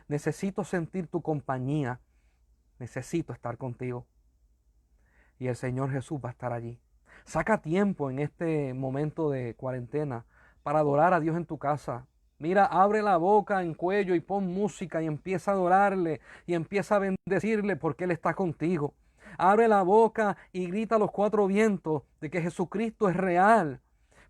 necesito sentir tu compañía, necesito estar contigo. Y el Señor Jesús va a estar allí. Saca tiempo en este momento de cuarentena para adorar a Dios en tu casa. Mira, abre la boca en cuello y pon música y empieza a adorarle y empieza a bendecirle porque Él está contigo. Abre la boca y grita a los cuatro vientos de que Jesucristo es real,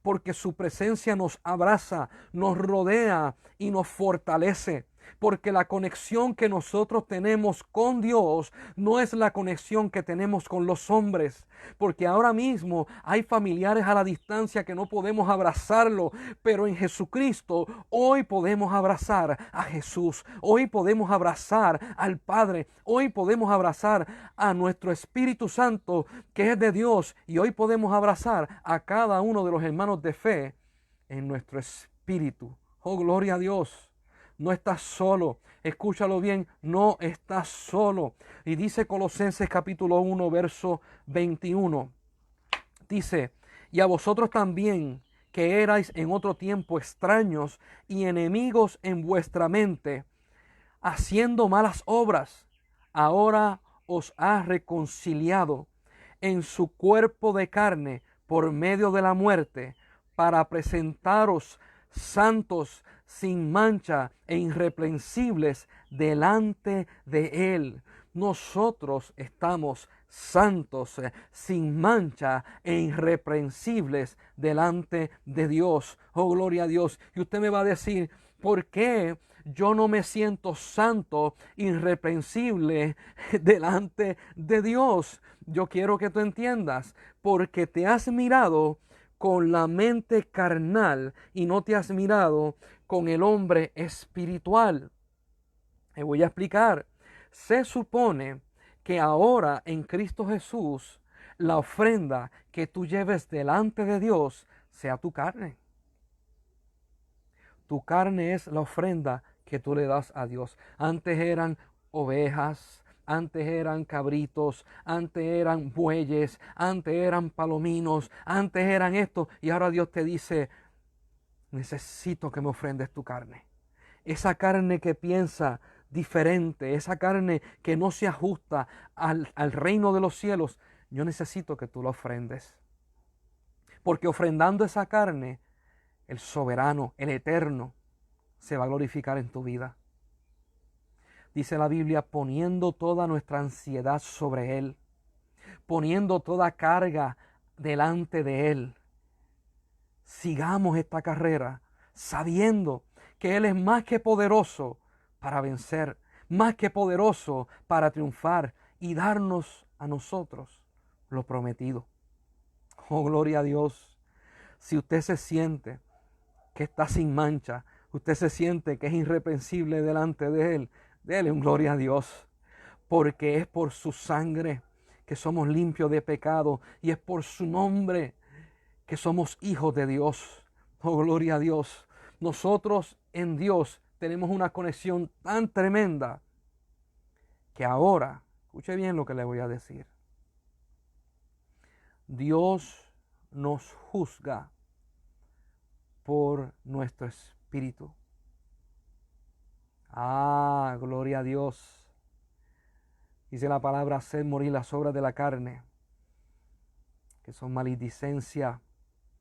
porque su presencia nos abraza, nos rodea y nos fortalece. Porque la conexión que nosotros tenemos con Dios no es la conexión que tenemos con los hombres. Porque ahora mismo hay familiares a la distancia que no podemos abrazarlo, pero en Jesucristo hoy podemos abrazar a Jesús. Hoy podemos abrazar al Padre. Hoy podemos abrazar a nuestro Espíritu Santo que es de Dios. Y hoy podemos abrazar a cada uno de los hermanos de fe en nuestro espíritu. Oh, gloria a Dios. No estás solo, escúchalo bien, no estás solo. Y dice Colosenses capítulo 1, verso 21. Dice, y a vosotros también, que erais en otro tiempo extraños y enemigos en vuestra mente, haciendo malas obras, ahora os ha reconciliado en su cuerpo de carne por medio de la muerte, para presentaros santos, sin mancha e irreprensibles delante de Él. Nosotros estamos santos, sin mancha e irreprensibles delante de Dios. Oh, gloria a Dios. Y usted me va a decir, ¿por qué yo no me siento santo, irreprensible delante de Dios. Yo quiero que tú entiendas, porque te has mirado con la mente carnal y no te has mirado con el hombre espiritual. Me voy a explicar. Se supone que ahora en Cristo Jesús la ofrenda que tú lleves delante de Dios sea tu carne. Tu carne es la ofrenda que tú le das a Dios. Antes eran ovejas, antes eran cabritos, antes eran bueyes, antes eran palominos, antes eran esto. Y ahora Dios te dice, necesito que me ofrendes tu carne. Esa carne que piensa diferente, esa carne que no se ajusta al reino de los cielos, yo necesito que tú la ofrendes. Porque ofrendando esa carne, el soberano, el eterno, se va a glorificar en tu vida. Dice la Biblia, poniendo toda nuestra ansiedad sobre Él, poniendo toda carga delante de Él. Sigamos esta carrera sabiendo que Él es más que poderoso para vencer, más que poderoso para triunfar y darnos a nosotros lo prometido. Oh, gloria a Dios. Si usted se siente que está sin mancha, usted se siente que es irreprensible delante de Él, dele un gloria a Dios, porque es por su sangre que somos limpios de pecado y es por su nombre que somos hijos de Dios. Oh, gloria a Dios. Nosotros en Dios tenemos una conexión tan tremenda que ahora, escuche bien lo que le voy a decir, Dios nos juzga por nuestro espíritu. Ah, gloria a Dios. Dice la palabra, hacer morir las obras de la carne, que son maledicencia,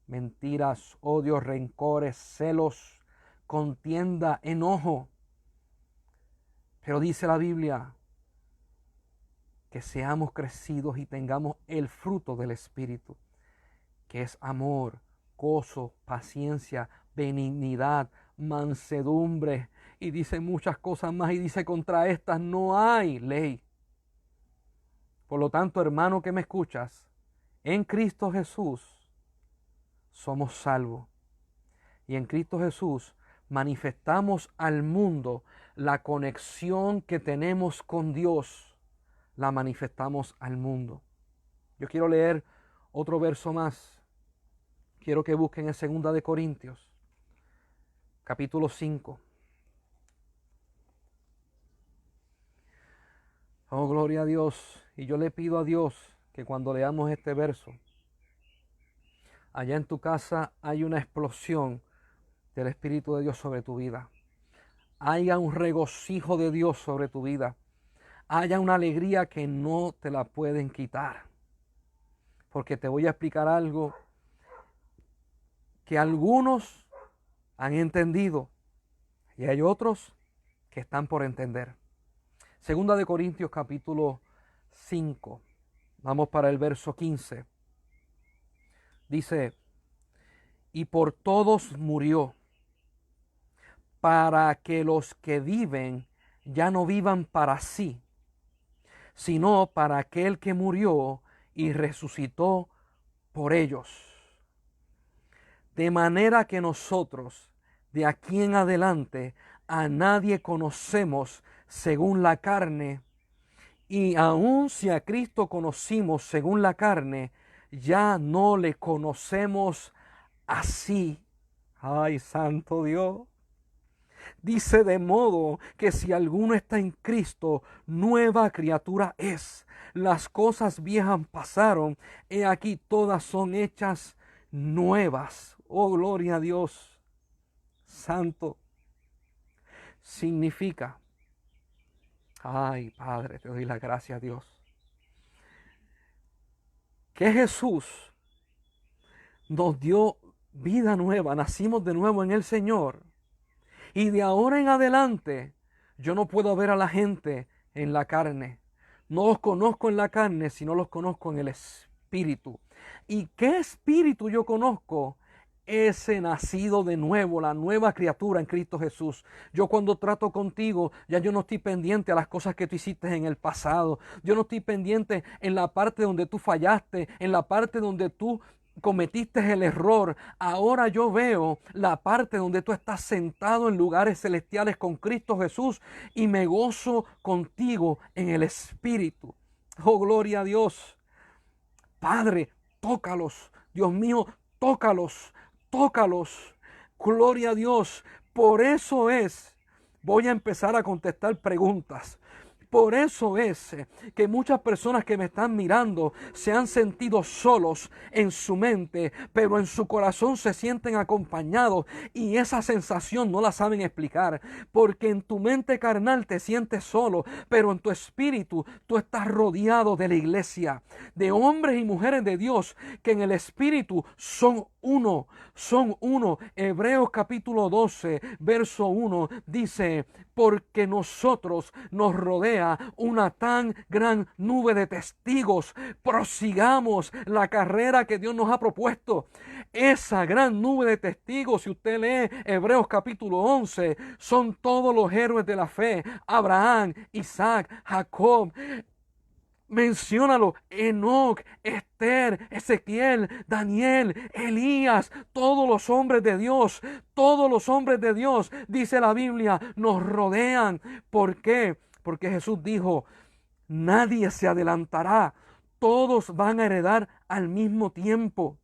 mentiras, odios, rencores, celos, contienda, enojo. Pero dice la Biblia que seamos crecidos y tengamos el fruto del Espíritu, que es amor, gozo, paciencia, benignidad, mansedumbre, y dice muchas cosas más, y dice contra estas no hay ley. Por lo tanto, hermano que me escuchas, en Cristo Jesús somos salvos. Y en Cristo Jesús manifestamos al mundo la conexión que tenemos con Dios. La manifestamos al mundo. Yo quiero leer otro verso más. Quiero que busquen en 2 de Corintios, capítulo 5. Oh, gloria a Dios. Y yo le pido a Dios que cuando leamos este verso, allá en tu casa hay una explosión del Espíritu de Dios sobre tu vida. Haya un regocijo de Dios sobre tu vida. Haya una alegría que no te la pueden quitar. Porque te voy a explicar algo que algunos han entendido y hay otros que están por entender. 2 de Corintios capítulo 5. Vamos para el verso 15. Dice, y por todos murió, para que los que viven ya no vivan para sí, sino para aquel que murió y resucitó por ellos. De manera que nosotros, de aquí en adelante, a nadie conocemos según la carne, y aun si a Cristo conocimos según la carne, ya no le conocemos así. Ay, santo Dios. Dice, de modo que si alguno está en Cristo, nueva criatura es. Las cosas viejas pasaron, he aquí todas son hechas nuevas. Oh, gloria a Dios. Santo. Significa, ay, Padre, te doy la gracia a Dios, que Jesús nos dio vida nueva, nacimos de nuevo en el Señor. Y de ahora en adelante, yo no puedo ver a la gente en la carne. No los conozco en la carne, sino los conozco en el Espíritu. ¿Y qué Espíritu yo conozco? ese nacido de nuevo, la nueva criatura en Cristo Jesús. Yo cuando trato contigo, ya yo no estoy pendiente a las cosas que tú hiciste en el pasado. Yo no estoy pendiente en la parte donde tú fallaste, en la parte donde tú cometiste el error. Ahora yo veo la parte donde tú estás sentado en lugares celestiales con Cristo Jesús y me gozo contigo en el Espíritu. Oh, gloria a Dios. Padre, tócalos. Dios mío, tócalos, tócalos. Gloria a Dios. Por eso voy a empezar a contestar preguntas. Por eso que muchas personas que me están mirando se han sentido solos en su mente, pero en su corazón se sienten acompañados y esa sensación no la saben explicar, porque en tu mente carnal te sientes solo, pero en tu espíritu tú estás rodeado de la iglesia, de hombres y mujeres de Dios que en el espíritu son uno, son uno. Hebreos capítulo 12, verso 1 dice, porque nosotros nos rodea una tan gran nube de testigos. Prosigamos la carrera que Dios nos ha propuesto. Esa gran nube de testigos, si usted lee Hebreos capítulo 11, son todos los héroes de la fe. Abraham, Isaac, Jacob. Menciónalo, Enoc, Esther, Ezequiel, Daniel, Elías, todos los hombres de Dios, dice la Biblia, nos rodean. ¿Por qué? Porque Jesús dijo, nadie se adelantará, todos van a heredar al mismo tiempo.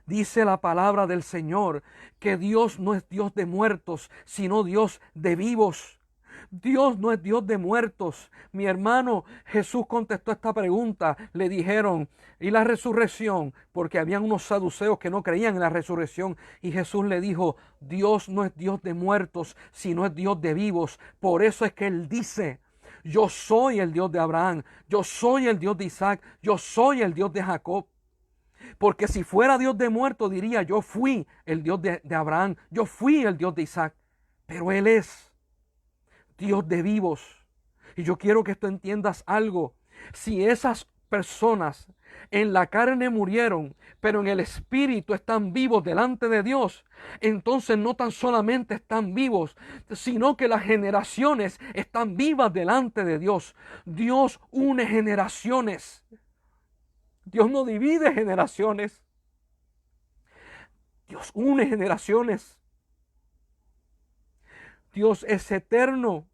Dice la palabra del Señor que Dios no es Dios de muertos, sino Dios de vivos. Dios no es Dios de muertos. Mi hermano, Jesús contestó esta pregunta. Le dijeron, ¿y la resurrección? Porque habían unos saduceos que no creían en la resurrección. Y Jesús le dijo, Dios no es Dios de muertos, sino es Dios de vivos. Por eso es que Él dice, yo soy el Dios de Abraham, yo soy el Dios de Isaac, yo soy el Dios de Jacob. Porque si fuera Dios de muertos, diría, yo fui el Dios de Abraham, yo fui el Dios de Isaac. Pero Él es Dios de vivos. Y yo quiero que tú entiendas algo. Si esas personas en la carne murieron, pero en el espíritu están vivos delante de Dios, entonces no tan solamente están vivos, sino que las generaciones están vivas delante de Dios. Dios une generaciones. Dios no divide generaciones. Dios une generaciones. Dios es eterno.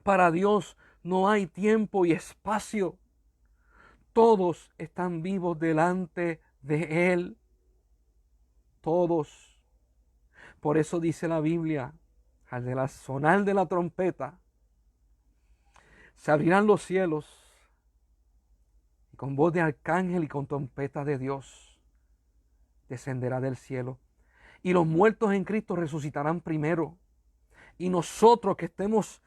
Para Dios no hay tiempo y espacio. Todos están vivos delante de Él. Todos. Por eso dice la Biblia, al sonar de la trompeta, se abrirán los cielos y con voz de arcángel y con trompeta de Dios descenderá del cielo. Y los muertos en Cristo resucitarán primero. Y nosotros que estemos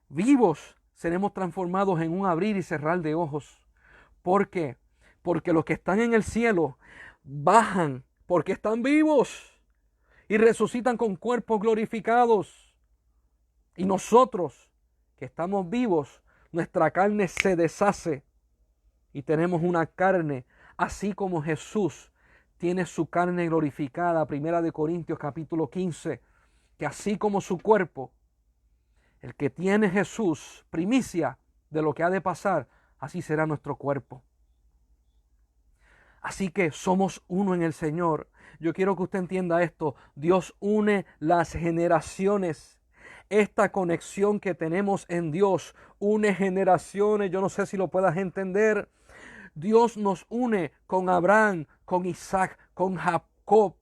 vivos seremos transformados en un abrir y cerrar de ojos. ¿Por qué? Porque los que están en el cielo bajan porque están vivos y resucitan con cuerpos glorificados. Y nosotros que estamos vivos, nuestra carne se deshace y tenemos una carne así como Jesús tiene su carne glorificada. Primera de Corintios capítulo 15, que así como su cuerpo, el que tiene Jesús, primicia de lo que ha de pasar, así será nuestro cuerpo. Así que somos uno en el Señor. Yo quiero que usted entienda esto. Dios une las generaciones. Esta conexión que tenemos en Dios une generaciones. Yo no sé si lo puedas entender. Dios nos une con Abraham, con Isaac, con Jacob.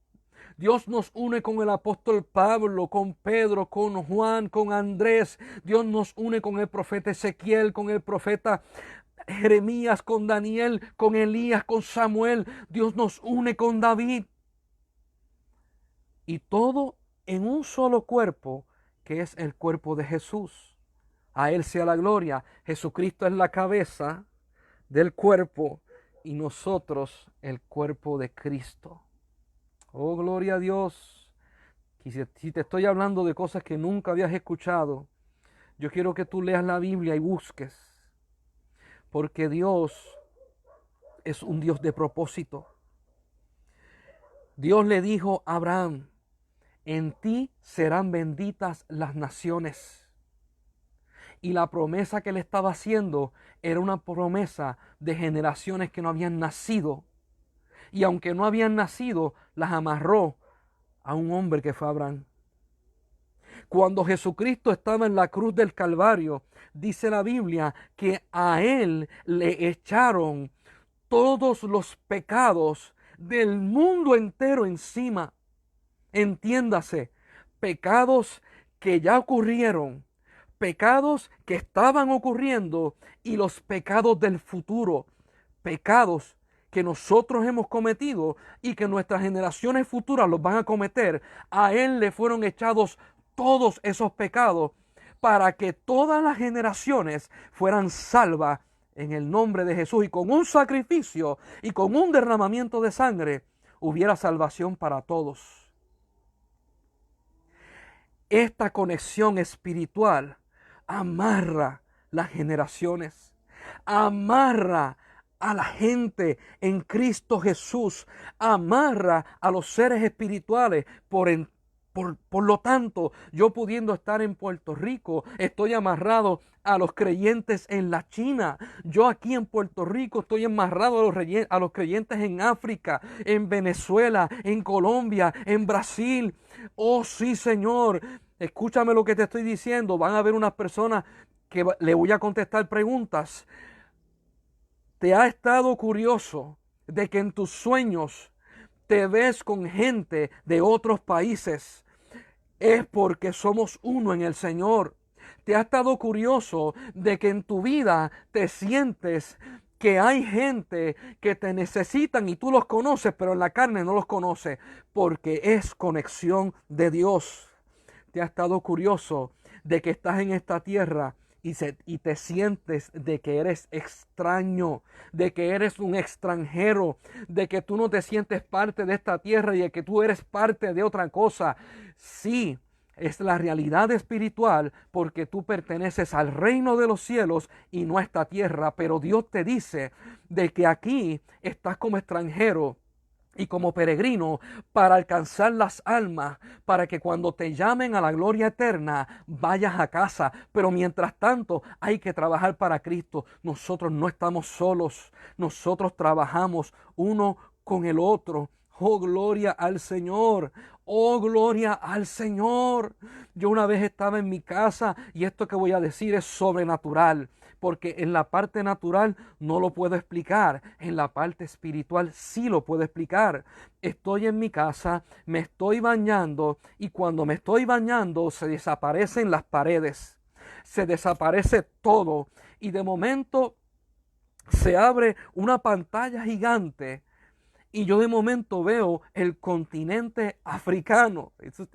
Dios nos une con el apóstol Pablo, con Pedro, con Juan, con Andrés. Dios nos une con el profeta Ezequiel, con el profeta Jeremías, con Daniel, con Elías, con Samuel. Dios nos une con David. Y todo en un solo cuerpo, que es el cuerpo de Jesús. A Él sea la gloria. Jesucristo es la cabeza del cuerpo y nosotros el cuerpo de Cristo. Oh, gloria a Dios. Y si te estoy hablando de cosas que nunca habías escuchado, yo quiero que tú leas la Biblia y busques. Porque Dios es un Dios de propósito. Dios le dijo a Abraham, en ti serán benditas las naciones. Y la promesa que le estaba haciendo era una promesa de generaciones que no habían nacido. Y aunque no habían nacido, las amarró a un hombre que fue Abraham. Cuando Jesucristo estaba en la cruz del Calvario, dice la Biblia que a él le echaron todos los pecados del mundo entero encima. Entiéndase, pecados que ya ocurrieron, pecados que estaban ocurriendo y los pecados del futuro, pecados que nosotros hemos cometido y que nuestras generaciones futuras los van a cometer. A él le fueron echados todos esos pecados para que todas las generaciones fueran salvas en el nombre de Jesús, y con un sacrificio y con un derramamiento de sangre hubiera salvación para todos. Esta conexión espiritual amarra las generaciones, amarra a la gente en Cristo Jesús, amarra a los seres espirituales. Por lo tanto, yo pudiendo estar en Puerto Rico, estoy amarrado a los creyentes en la China. Yo aquí en Puerto Rico estoy amarrado a los creyentes en África, en Venezuela, en Colombia, en Brasil. Oh sí, Señor, escúchame lo que te estoy diciendo. Van a haber unas personas que le voy a contestar preguntas. ¿Te ha estado curioso de que en tus sueños te ves con gente de otros países? Es porque somos uno en el Señor. ¿Te ha estado curioso de que en tu vida te sientes que hay gente que te necesitan y tú los conoces, pero en la carne no los conoces? Porque es conexión de Dios. ¿Te ha estado curioso de que estás en esta tierra y te sientes de que eres extraño, de que eres un extranjero, de que tú no te sientes parte de esta tierra y de que tú eres parte de otra cosa? Sí, es la realidad espiritual, porque tú perteneces al reino de los cielos y no a esta tierra. Pero Dios te dice de que aquí estás como extranjero y como peregrino para alcanzar las almas, para que cuando te llamen a la gloria eterna vayas a casa. Pero mientras tanto hay que trabajar para Cristo. Nosotros no estamos solos, nosotros trabajamos uno con el otro. Oh, gloria al Señor. Oh, gloria al Señor. Yo una vez estaba en mi casa, y esto que voy a decir es sobrenatural, porque en la parte natural no lo puedo explicar, en la parte espiritual sí lo puedo explicar. Estoy en mi casa, me estoy bañando, y cuando me estoy bañando se desaparecen las paredes, se desaparece todo, y de momento se abre una pantalla gigante. Y yo de momento veo el continente africano.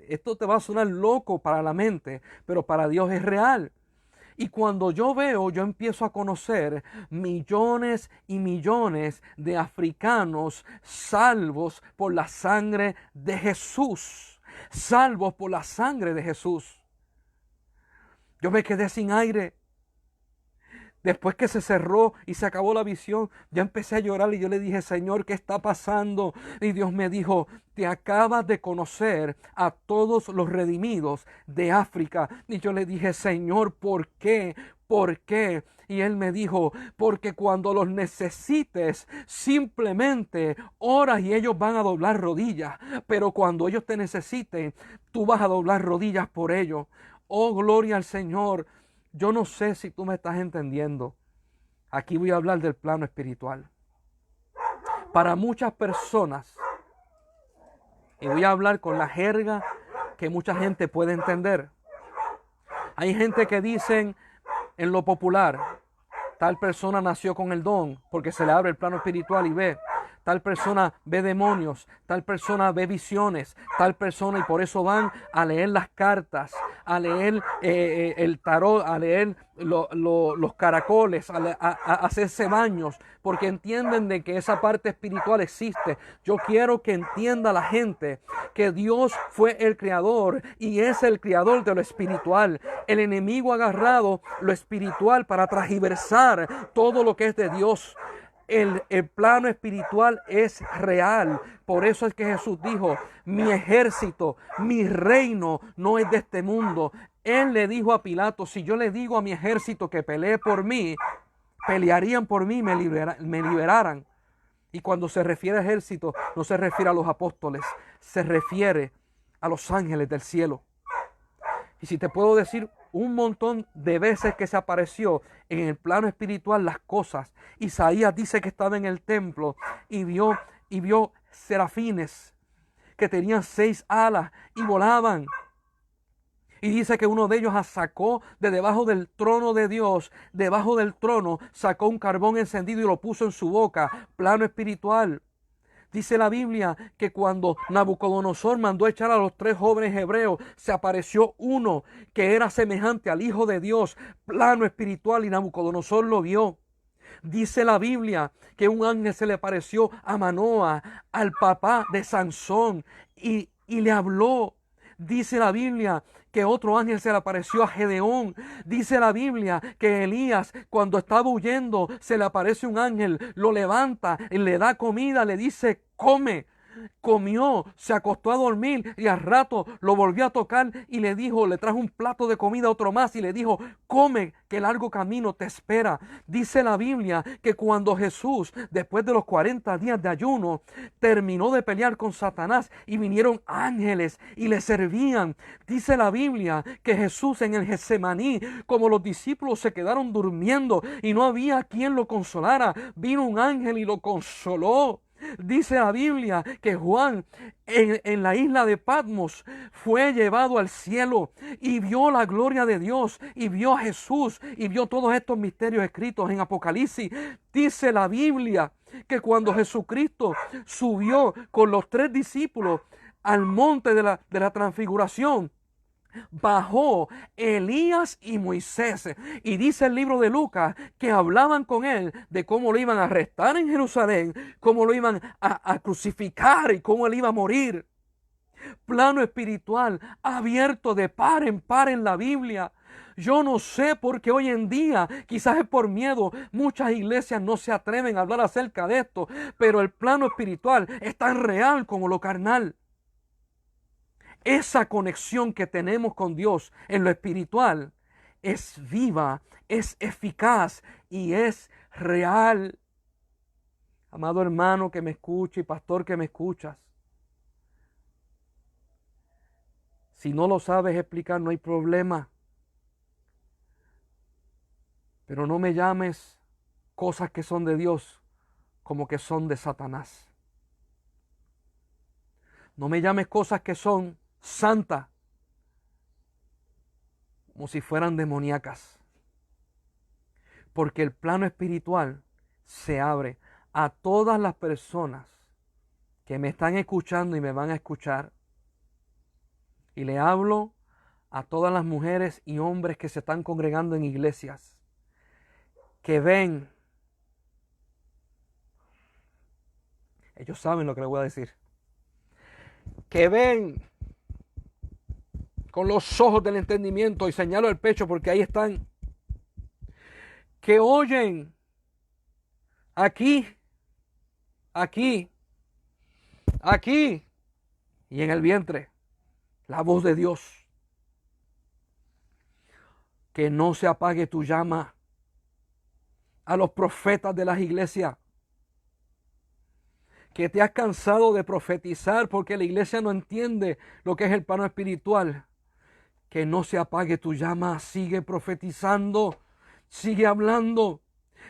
Esto te va a sonar loco para la mente, pero para Dios es real. Y cuando yo empiezo a conocer millones y millones de africanos salvos por la sangre de Jesús. Salvos por la sangre de Jesús. Yo me quedé sin aire. Después que se cerró y se acabó la visión, ya empecé a llorar y yo le dije, Señor, ¿qué está pasando? Y Dios me dijo, te acabas de conocer a todos los redimidos de África. Y yo le dije, Señor, ¿por qué? ¿Por qué? Y Él me dijo, porque cuando los necesites, simplemente oras y ellos van a doblar rodillas. Pero cuando ellos te necesiten, tú vas a doblar rodillas por ellos. Oh, gloria al Señor. Yo no sé si tú me estás entendiendo. Aquí voy a hablar del plano espiritual. Para muchas personas, y voy a hablar con la jerga que mucha gente puede entender. Hay gente que dicen en lo popular, tal persona nació con el don, porque se le abre el plano espiritual y ve. Tal persona ve demonios, tal persona ve visiones, tal persona, y por eso van a leer las cartas, a leer el tarot, a leer los caracoles, a hacerse baños, porque entienden de que esa parte espiritual existe. Yo quiero que entienda la gente que Dios fue el creador y es el creador de lo espiritual. El enemigo ha agarrado lo espiritual para transgiversar todo lo que es de Dios. El plano espiritual es real. Por eso es que Jesús dijo, mi ejército, mi reino no es de este mundo. Él le dijo a Pilato, si yo le digo a mi ejército que pelee por mí, pelearían por mí y me liberaran. Y cuando se refiere a ejército, no se refiere a los apóstoles, se refiere a los ángeles del cielo. Y si te puedo decir un montón de veces que se apareció en el plano espiritual las cosas. Isaías dice que estaba en el templo y vio serafines que tenían 6 alas y volaban. Y dice que uno de ellos sacó de debajo del trono de Dios, debajo del trono, sacó un carbón encendido y lo puso en su boca, plano espiritual. Dice la Biblia que cuando Nabucodonosor mandó echar a los 3 jóvenes hebreos, se apareció uno que era semejante al Hijo de Dios, plano espiritual, y Nabucodonosor lo vio. Dice la Biblia que un ángel se le apareció a Manoa, al papá de Sansón, y le habló. Dice la Biblia que otro ángel se le apareció a Gedeón. Dice la Biblia que Elías, cuando estaba huyendo, se le aparece un ángel, lo levanta, le da comida, le dice, come. Comió, se acostó a dormir y al rato lo volvió a tocar y le dijo, le trajo un plato de comida, otro más, y le dijo, come, que largo camino te espera. Dice la Biblia que cuando Jesús, después de los 40 días de ayuno, terminó de pelear con Satanás y vinieron ángeles y le servían. Dice la Biblia que Jesús en el Getsemaní, como los discípulos se quedaron durmiendo y no había quien lo consolara, vino un ángel y lo consoló. Dice la Biblia que Juan en la isla de Patmos fue llevado al cielo y vio la gloria de Dios y vio a Jesús y vio todos estos misterios escritos en Apocalipsis. Dice la Biblia que cuando Jesucristo subió con los 3 discípulos al monte de la transfiguración, bajó Elías y Moisés, y dice el libro de Lucas que hablaban con él de cómo lo iban a arrestar en Jerusalén, cómo lo iban a crucificar y cómo él iba a morir. Plano espiritual abierto de par en par en la Biblia. Yo no sé por qué hoy en día, quizás es por miedo, muchas iglesias no se atreven a hablar acerca de esto, pero el plano espiritual es tan real como lo carnal. Esa conexión que tenemos con Dios en lo espiritual es viva, es eficaz y es real. Amado hermano que me escucha y pastor que me escuchas, si no lo sabes explicar no hay problema, pero no me llames cosas que son de Dios como que son de Satanás. No me llames cosas que son santa, como si fueran demoníacas. Porque el plano espiritual se abre a todas las personas que me están escuchando y me van a escuchar. Y le hablo a todas las mujeres y hombres que se están congregando en iglesias, que ven, ellos saben lo que les voy a decir, que ven con los ojos del entendimiento, y señalo el pecho porque ahí están, que oyen aquí y en el vientre la voz de Dios. Que no se apague tu llama. A los profetas de las iglesias, que te has cansado de profetizar porque la iglesia no entiende lo que es el plano espiritual, que no se apague tu llama, sigue profetizando, sigue hablando,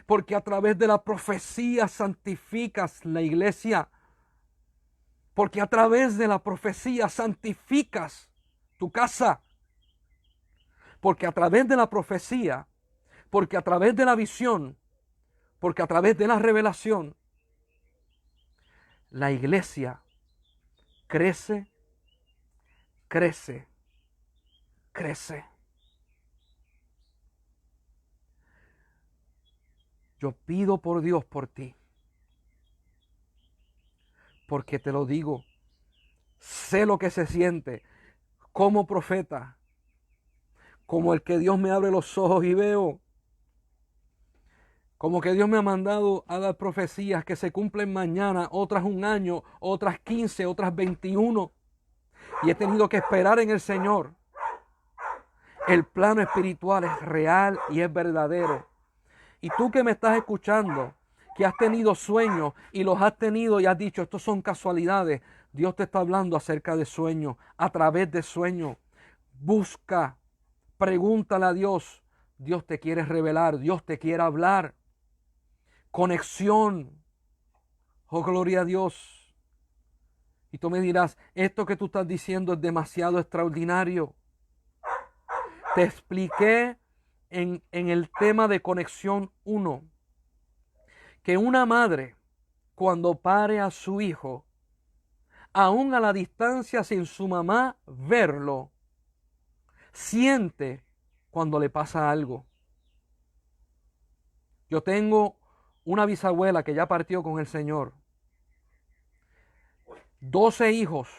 porque a través de la profecía santificas la iglesia, porque a través de la profecía santificas tu casa, porque a través de la profecía, porque a través de la visión, porque a través de la revelación, la iglesia crece, crece, crece. Yo pido por Dios por ti, porque te lo digo, sé lo que se siente como profeta, como el que Dios me abre los ojos y veo Como que Dios me ha mandado a dar profecías que se cumplen mañana, otras un año, otras 15, otras 21. Y he tenido que esperar en el Señor. El plano espiritual es real y es verdadero. Y tú que me estás escuchando, que has tenido sueños y los has tenido y has dicho, estos son casualidades. Dios te está hablando acerca de sueños, a través de sueños. Busca, pregúntale a Dios. Dios te quiere revelar, Dios te quiere hablar. Conexión. Oh, gloria a Dios. Y tú me dirás, esto que tú estás diciendo es demasiado extraordinario. Te expliqué en el tema de conexión 1, que una madre, cuando pare a su hijo, aún a la distancia sin su mamá verlo, siente cuando le pasa algo. Yo tengo una bisabuela que ya partió con el Señor. 12 hijos.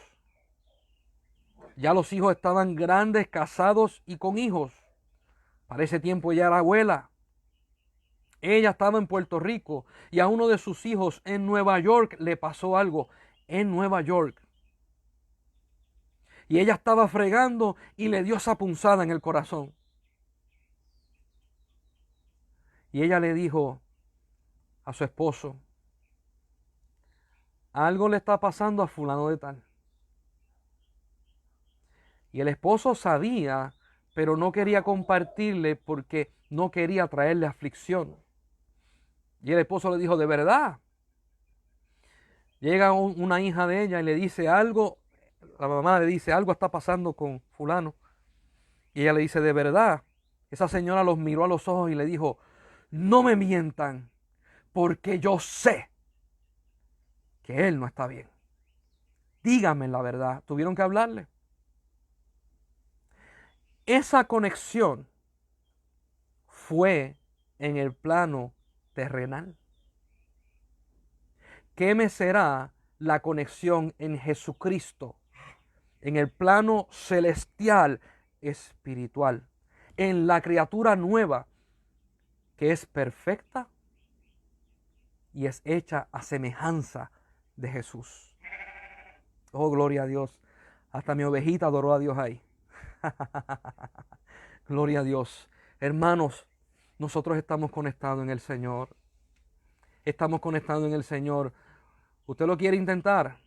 Ya los hijos estaban grandes, casados y con hijos. Para ese tiempo ya era abuela. Ella estaba en Puerto Rico y a uno de sus hijos en Nueva York le pasó algo. En Nueva York. Y ella estaba fregando y le dio esa punzada en el corazón. Y ella le dijo a su esposo, algo le está pasando a fulano de tal. Y el esposo sabía, pero no quería compartirle porque no quería traerle aflicción. Y el esposo le dijo, ¿de verdad? Llega una hija de ella y le dice algo, la mamá le dice, algo está pasando con fulano. Y ella le dice, ¿de verdad? Esa señora los miró a los ojos y le dijo, no me mientan, porque yo sé que él no está bien. Díganme la verdad. Tuvieron que hablarle. Esa conexión fue en el plano terrenal. ¿Qué me será la conexión en Jesucristo? En el plano celestial, espiritual. En la criatura nueva, que es perfecta y es hecha a semejanza de Jesús. Oh, gloria a Dios. Hasta mi ovejita adoró a Dios ahí. Gloria a Dios. Hermanos, nosotros estamos conectados en el Señor. Estamos conectados en el Señor. ¿Usted lo quiere intentar?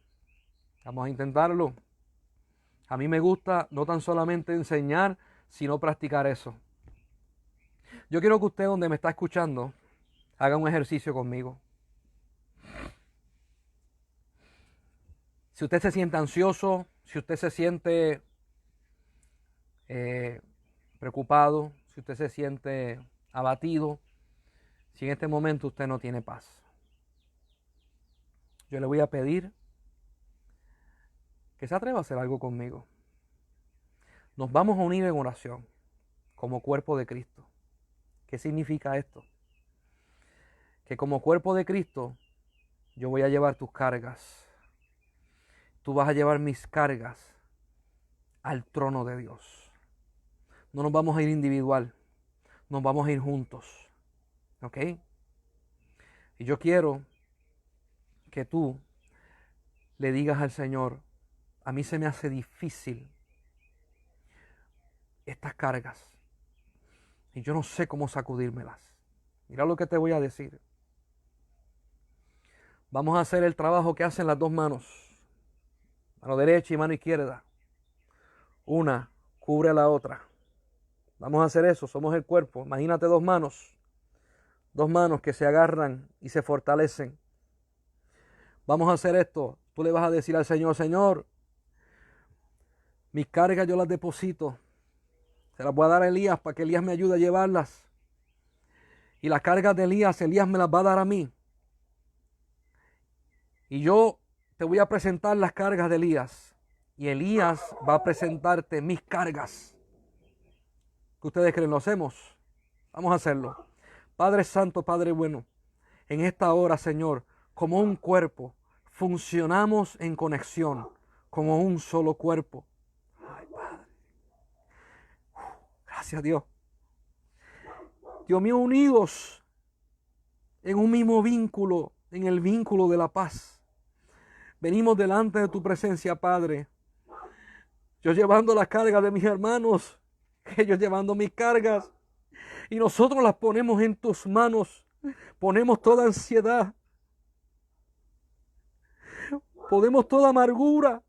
Vamos a intentarlo. A mí me gusta no tan solamente enseñar, sino practicar eso. Yo quiero que usted, donde me está escuchando, haga un ejercicio conmigo. Si usted se siente ansioso, si usted se siente preocupado, si usted se siente abatido, si en este momento usted no tiene paz, yo le voy a pedir que se atreva a hacer algo conmigo. Nos vamos a unir en oración como cuerpo de Cristo. ¿Qué significa esto? Que como cuerpo de Cristo yo voy a llevar tus cargas. Tú vas a llevar mis cargas al trono de Dios. No nos vamos a ir individual, nos vamos a ir juntos. ¿Ok? Y yo quiero que tú le digas al Señor, a mí se me hace difícil estas cargas y yo no sé cómo sacudírmelas. Mira lo que te voy a decir. Vamos a hacer el trabajo que hacen las dos manos, mano derecha y mano izquierda. Una cubre a la otra. Vamos a hacer eso, somos el cuerpo. Imagínate dos manos que se agarran y se fortalecen. Vamos a hacer esto. Tú le vas a decir al Señor, Señor, mis cargas yo las deposito. Se las voy a dar a Elías para que Elías me ayude a llevarlas. Y las cargas de Elías me las va a dar a mí. Y yo te voy a presentar las cargas de Elías. Y Elías va a presentarte mis cargas. ¿Qué ustedes creen? ¿Lo hacemos? Vamos a hacerlo. Padre Santo, Padre bueno, en esta hora, Señor, como un cuerpo, funcionamos en conexión, como un solo cuerpo. Ay, Padre. Gracias, Dios. Dios mío, unidos en un mismo vínculo, en el vínculo de la paz. Venimos delante de tu presencia, Padre. Yo llevando la carga de mis hermanos, ellos llevando mis cargas, y nosotros las ponemos en tus manos. Ponemos toda ansiedad, ponemos toda amargura,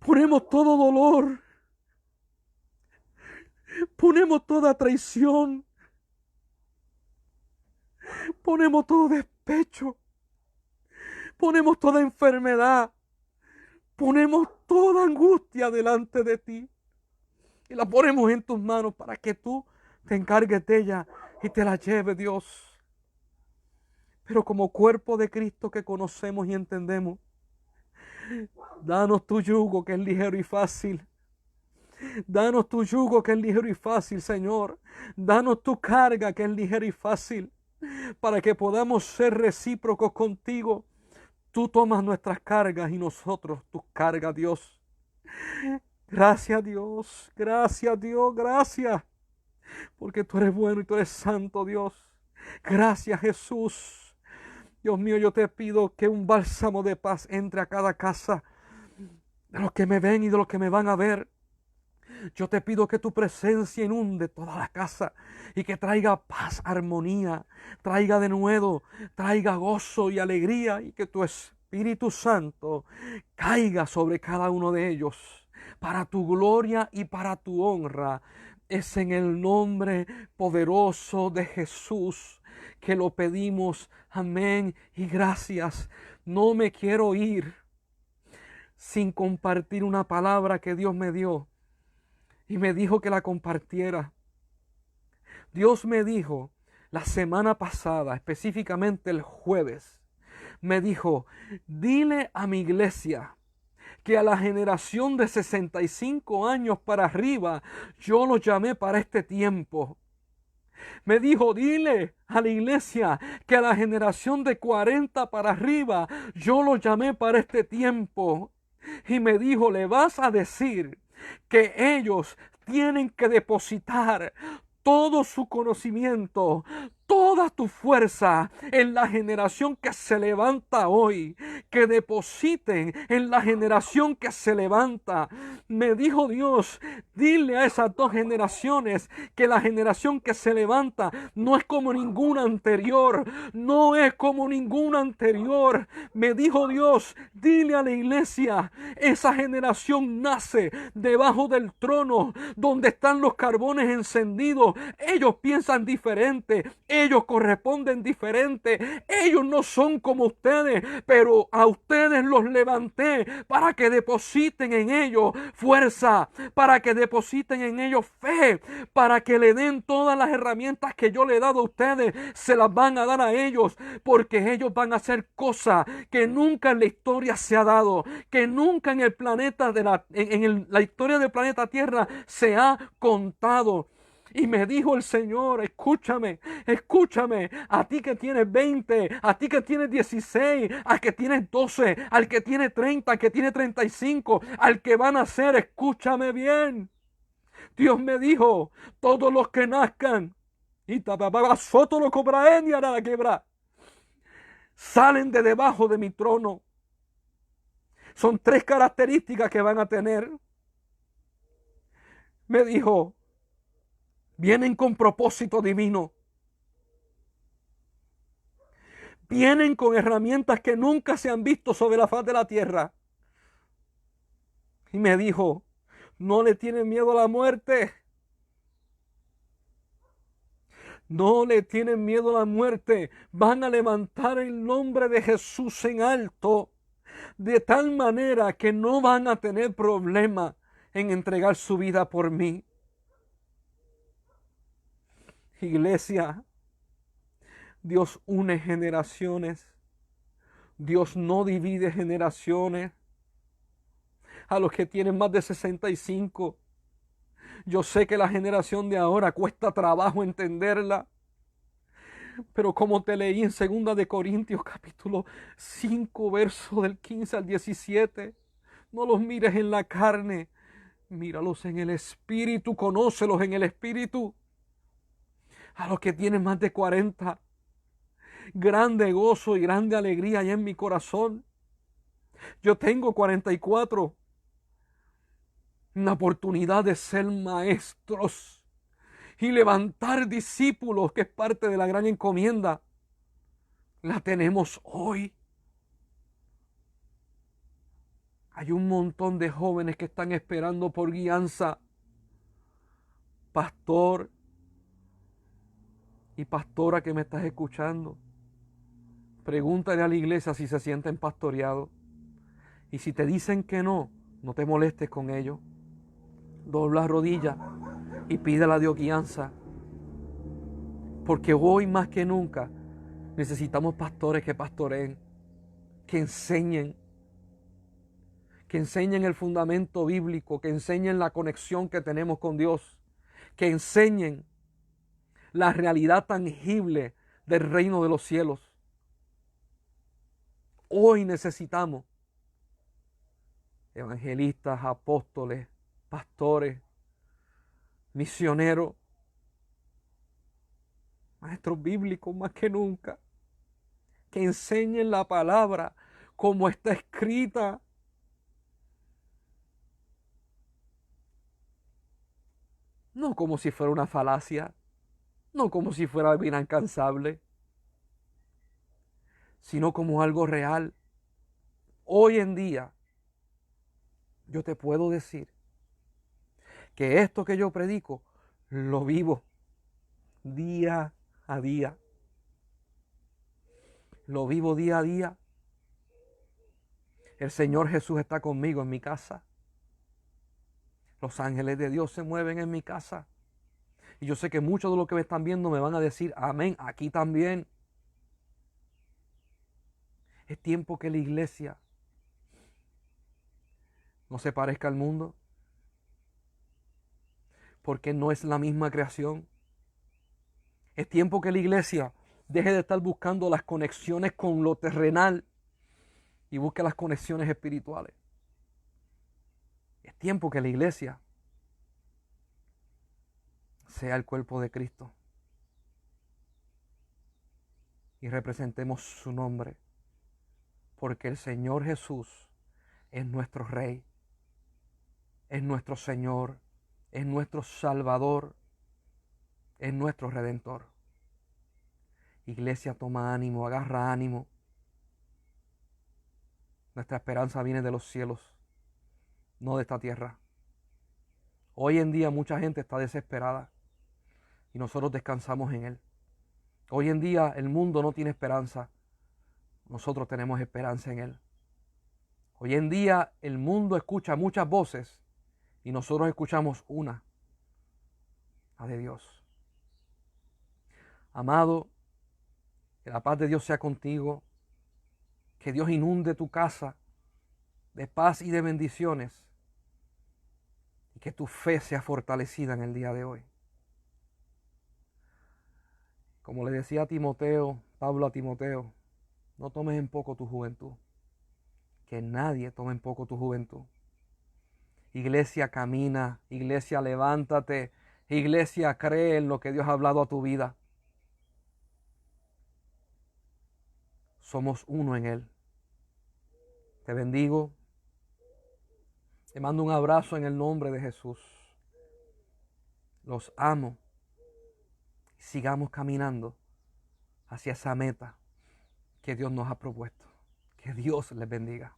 ponemos todo dolor, ponemos toda traición, ponemos todo despecho, ponemos toda enfermedad, ponemos toda angustia delante de ti y la ponemos en tus manos para que tú te encargues de ella y te la lleves, Dios. Pero como cuerpo de Cristo que conocemos y entendemos, danos tu yugo que es ligero y fácil. Danos tu yugo que es ligero y fácil, Señor. Danos tu carga que es ligera y fácil, para que podamos ser recíprocos contigo. Tú tomas nuestras cargas y nosotros tus cargas, Dios. Gracias, Dios. Gracias, Dios. Gracias. Porque tú eres bueno y tú eres santo, Dios. Gracias, Jesús. Dios mío, yo te pido que un bálsamo de paz entre a cada casa, de los que me ven y de los que me van a ver. Yo te pido que tu presencia inunde toda la casa y que traiga paz, armonía, traiga denuedo, traiga gozo y alegría, y que tu Espíritu Santo caiga sobre cada uno de ellos para tu gloria y para tu honra. Es en el nombre poderoso de Jesús que lo pedimos. Amén y gracias. No me quiero ir sin compartir una palabra que Dios me dio y me dijo que la compartiera. Dios me dijo la semana pasada, específicamente el jueves, me dijo: dile a mi iglesia que a la generación de 65 años para arriba yo los llamé para este tiempo. Me dijo: dile a la iglesia que a la generación de 40 para arriba yo los llamé para este tiempo. Y me dijo: le vas a decir que ellos tienen que depositar todo su conocimiento, toda tu fuerza en la generación que se levanta hoy, que depositen en la generación que se levanta. Me dijo Dios: dile a esas dos generaciones que la generación que se levanta no es como ninguna anterior, no es como ninguna anterior. Me dijo Dios: dile a la iglesia, esa generación nace debajo del trono donde están los carbones encendidos. Ellos piensan diferente, ellos corresponden diferente, ellos no son como ustedes, pero a ustedes los levanté para que depositen en ellos fuerza, para que depositen en ellos fe, para que le den todas las herramientas que yo le he dado a ustedes, se las van a dar a ellos, porque ellos van a hacer cosas que nunca en la historia se ha dado, que nunca en el planeta la historia del planeta Tierra se ha contado. Y me dijo el Señor: escúchame, escúchame, a ti que tienes 20, a ti que tienes 16, al que tienes 12, al que tiene 30, al que tiene 35, al que van a nacer, escúchame bien. Dios me dijo: todos los que nazcan, y lo cobraen y hará la quebra, salen de debajo de mi trono. Son 3 características que van a tener. Me dijo: vienen con propósito divino. Vienen con herramientas que nunca se han visto sobre la faz de la tierra. Y me dijo: no le tienen miedo a la muerte. No le tienen miedo a la muerte. Van a levantar el nombre de Jesús en alto, de tal manera que no van a tener problema en entregar su vida por mí. Iglesia, Dios une generaciones. Dios no divide generaciones. A los que tienen más de 65, yo sé que la generación de ahora cuesta trabajo entenderla. Pero como te leí en 2 de Corintios capítulo 5, verso del 15 al 17, no los mires en la carne, míralos en el espíritu, conócelos en el espíritu. A los que tienen más de 40, grande gozo y grande alegría hay en mi corazón. Yo tengo 44, una oportunidad de ser maestros y levantar discípulos, que es parte de la gran encomienda. La tenemos hoy. Hay un montón de jóvenes que están esperando por guianza. Pastor y pastora que me estás escuchando, pregúntale a la iglesia si se sienten pastoreados. Y si te dicen que no, no te molestes con ellos. Dobla rodillas y pídele a Dios guianza. Porque hoy más que nunca necesitamos pastores que pastoreen, que enseñen el fundamento bíblico, que enseñen la conexión que tenemos con Dios, que enseñen la realidad tangible del reino de los cielos. Hoy necesitamos evangelistas, apóstoles, pastores, misioneros, maestros bíblicos más que nunca, que enseñen la palabra como está escrita. No como si fuera una falacia, no como si fuera algo inalcanzable, sino como algo real. Hoy en día, yo te puedo decir que esto que yo predico, lo vivo día a día. Lo vivo día a día. El Señor Jesús está conmigo en mi casa. Los ángeles de Dios se mueven en mi casa. Y yo sé que muchos de los que me están viendo me van a decir, amén, aquí también. Es tiempo que la iglesia no se parezca al mundo, porque no es la misma creación. Es tiempo que la iglesia deje de estar buscando las conexiones con lo terrenal y busque las conexiones espirituales. Es tiempo que la iglesia sea el cuerpo de Cristo y representemos su nombre, porque el Señor Jesús es nuestro Rey, es nuestro Señor, es nuestro Salvador, es nuestro Redentor. Iglesia, toma ánimo, agarra ánimo. Nuestra esperanza viene de los cielos, no de esta tierra. Hoy en día mucha gente está desesperada y nosotros descansamos en Él. Hoy en día el mundo no tiene esperanza, nosotros tenemos esperanza en Él. Hoy en día el mundo escucha muchas voces y nosotros escuchamos una, la de Dios. Amado, que la paz de Dios sea contigo, que Dios inunde tu casa de paz y de bendiciones y que tu fe sea fortalecida en el día de hoy. Como le decía a Timoteo, Pablo a Timoteo, no tomes en poco tu juventud, que nadie tome en poco tu juventud. Iglesia, camina, iglesia, levántate, iglesia, cree en lo que Dios ha hablado a tu vida. Somos uno en Él. Te bendigo. Te mando un abrazo en el nombre de Jesús. Los amo. Sigamos caminando hacia esa meta que Dios nos ha propuesto. Que Dios les bendiga.